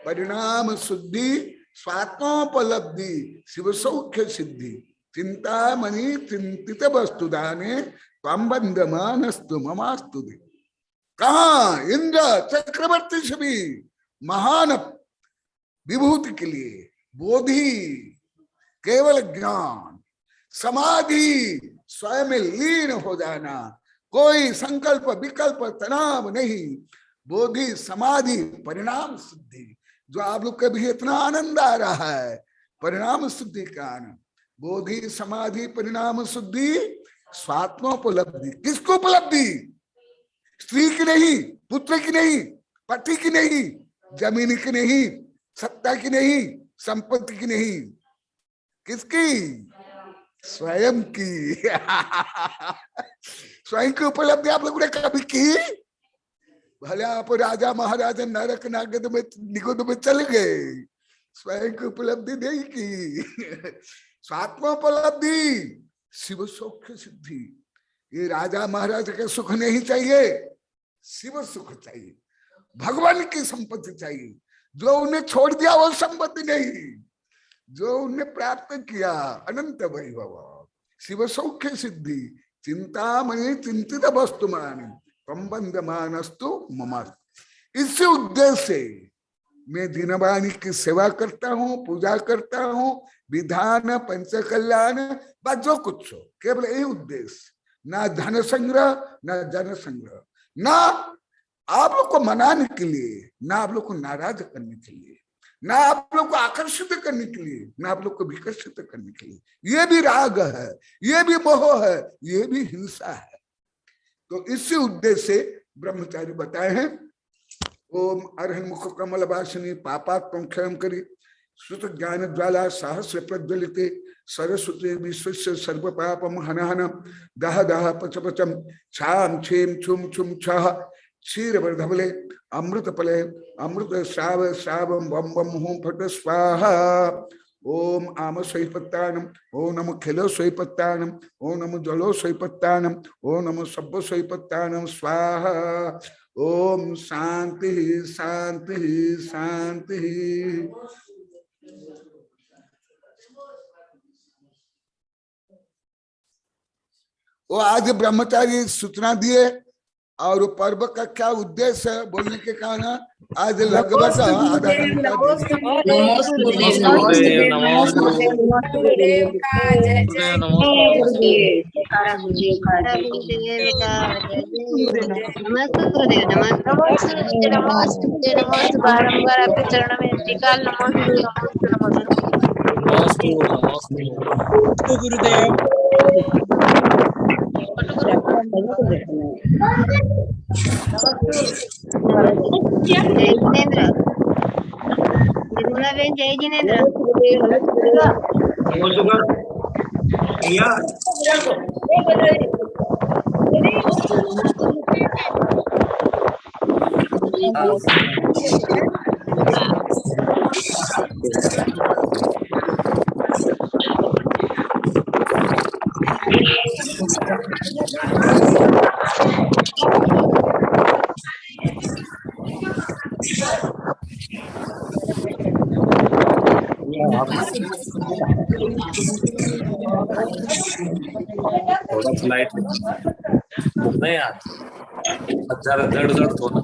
परिणाम शुद्धि स्वात्मोपलब्धि शिव सौख्य सिद्धि चिंतामणि चिंतित वस्तुदाने त्वं वंदमानस्तु ममास्तु। कहा इंद्र चक्रवर्ती से भी महान विभूति के लिए बोधि केवल ज्ञान, समाधि स्वयं में लीन हो जाना, कोई संकल्प विकल्प तनाव नहीं, बोधि समाधि परिणाम सिद्धि। जो आप लोग के भी इतना आनंद आ रहा है परिणाम सिद्धि का आनंद, बोधि समाधि परिणाम सिद्धि स्वात्मोपलब्धि। किसको उपलब्धि? स्त्री की नहीं, पुत्र की नहीं, पति की नहीं, जमीन की नहीं, सत्ता की नहीं, संपत्ति की नहीं, किसकी? स्वयं की। स्वयं की उपलब्धि आप लोगों ने कभी की? भले आप राजा महाराजा नरक नागद में निगुद में चल गए, स्वयं की उपलब्धि नहीं की। स्वात्मोपलब्धि शिव सौख्य सिद्धि। ये राजा महाराजा के सुख नहीं चाहिए, शिव सुख चाहिए, भगवान की संपत्ति चाहिए। जो उन्हें छोड़ दिया वो संपत्ति नहीं, जो उन्हें प्राप्त किया अनंत वैभव, शिव सौख्य सिद्धि। चिंतामणि चिंतित वस्तुमान संबंध मानस्तु मम। इसी उद्देश्य से मैं दीनवाणी की सेवा करता हूँ, पूजा करता हूँ, विधान पंच कल्याण बस जो कुछ हो, केवल यही उद्देश्य। ना धन संग्रह, ना जन संग्रह, ना आप लोग को मनाने के लिए, ना आप लोग को नाराज करने के लिए, ना आप लोग को आकर्षित करने के लिए, ना आप लोग को विकसित करने के लिए। ये भी राग है, ये भी मोह है, ये भी हिंसा है। तो इसी उद्देश्य से ब्रह्मचारी बताए हैं। ओम अरहन मुख कमल वासिनी पापात्म क्षयं करी सुत ज्ञान ज्वाला साहस्य प्रज्वलिते सरस्वती विश्वस्य सर्व पापम हनहन दह दह पच पचम छाम छेम छुम छुम छह क्षीर वर्धवले अमृत पले अमृत श्राव श्रावम बम बम होम फट स्वाहा। ओम आम सैपत्तानम, ओ नम खिलो सैपत्तानम, ओ नम जलो सैपत्तानम, ओ नम सब्ब सैपत्तानम स्वाहा। ओम शांति शांति शांति। वो आज ब्रह्मचारी सूचना दिए और पर्व का क्या उद्देश्य है बोलने के कारण आज लगभग आधा घंटा बारंबार आपके चरणों में निकाल गुरुदेव। जय जिनेन्द्र, निर्मला बेन जय जिनेन्द्र। थोड़ा स्लाइड नहीं यार, जड़ जड़ थोड़ा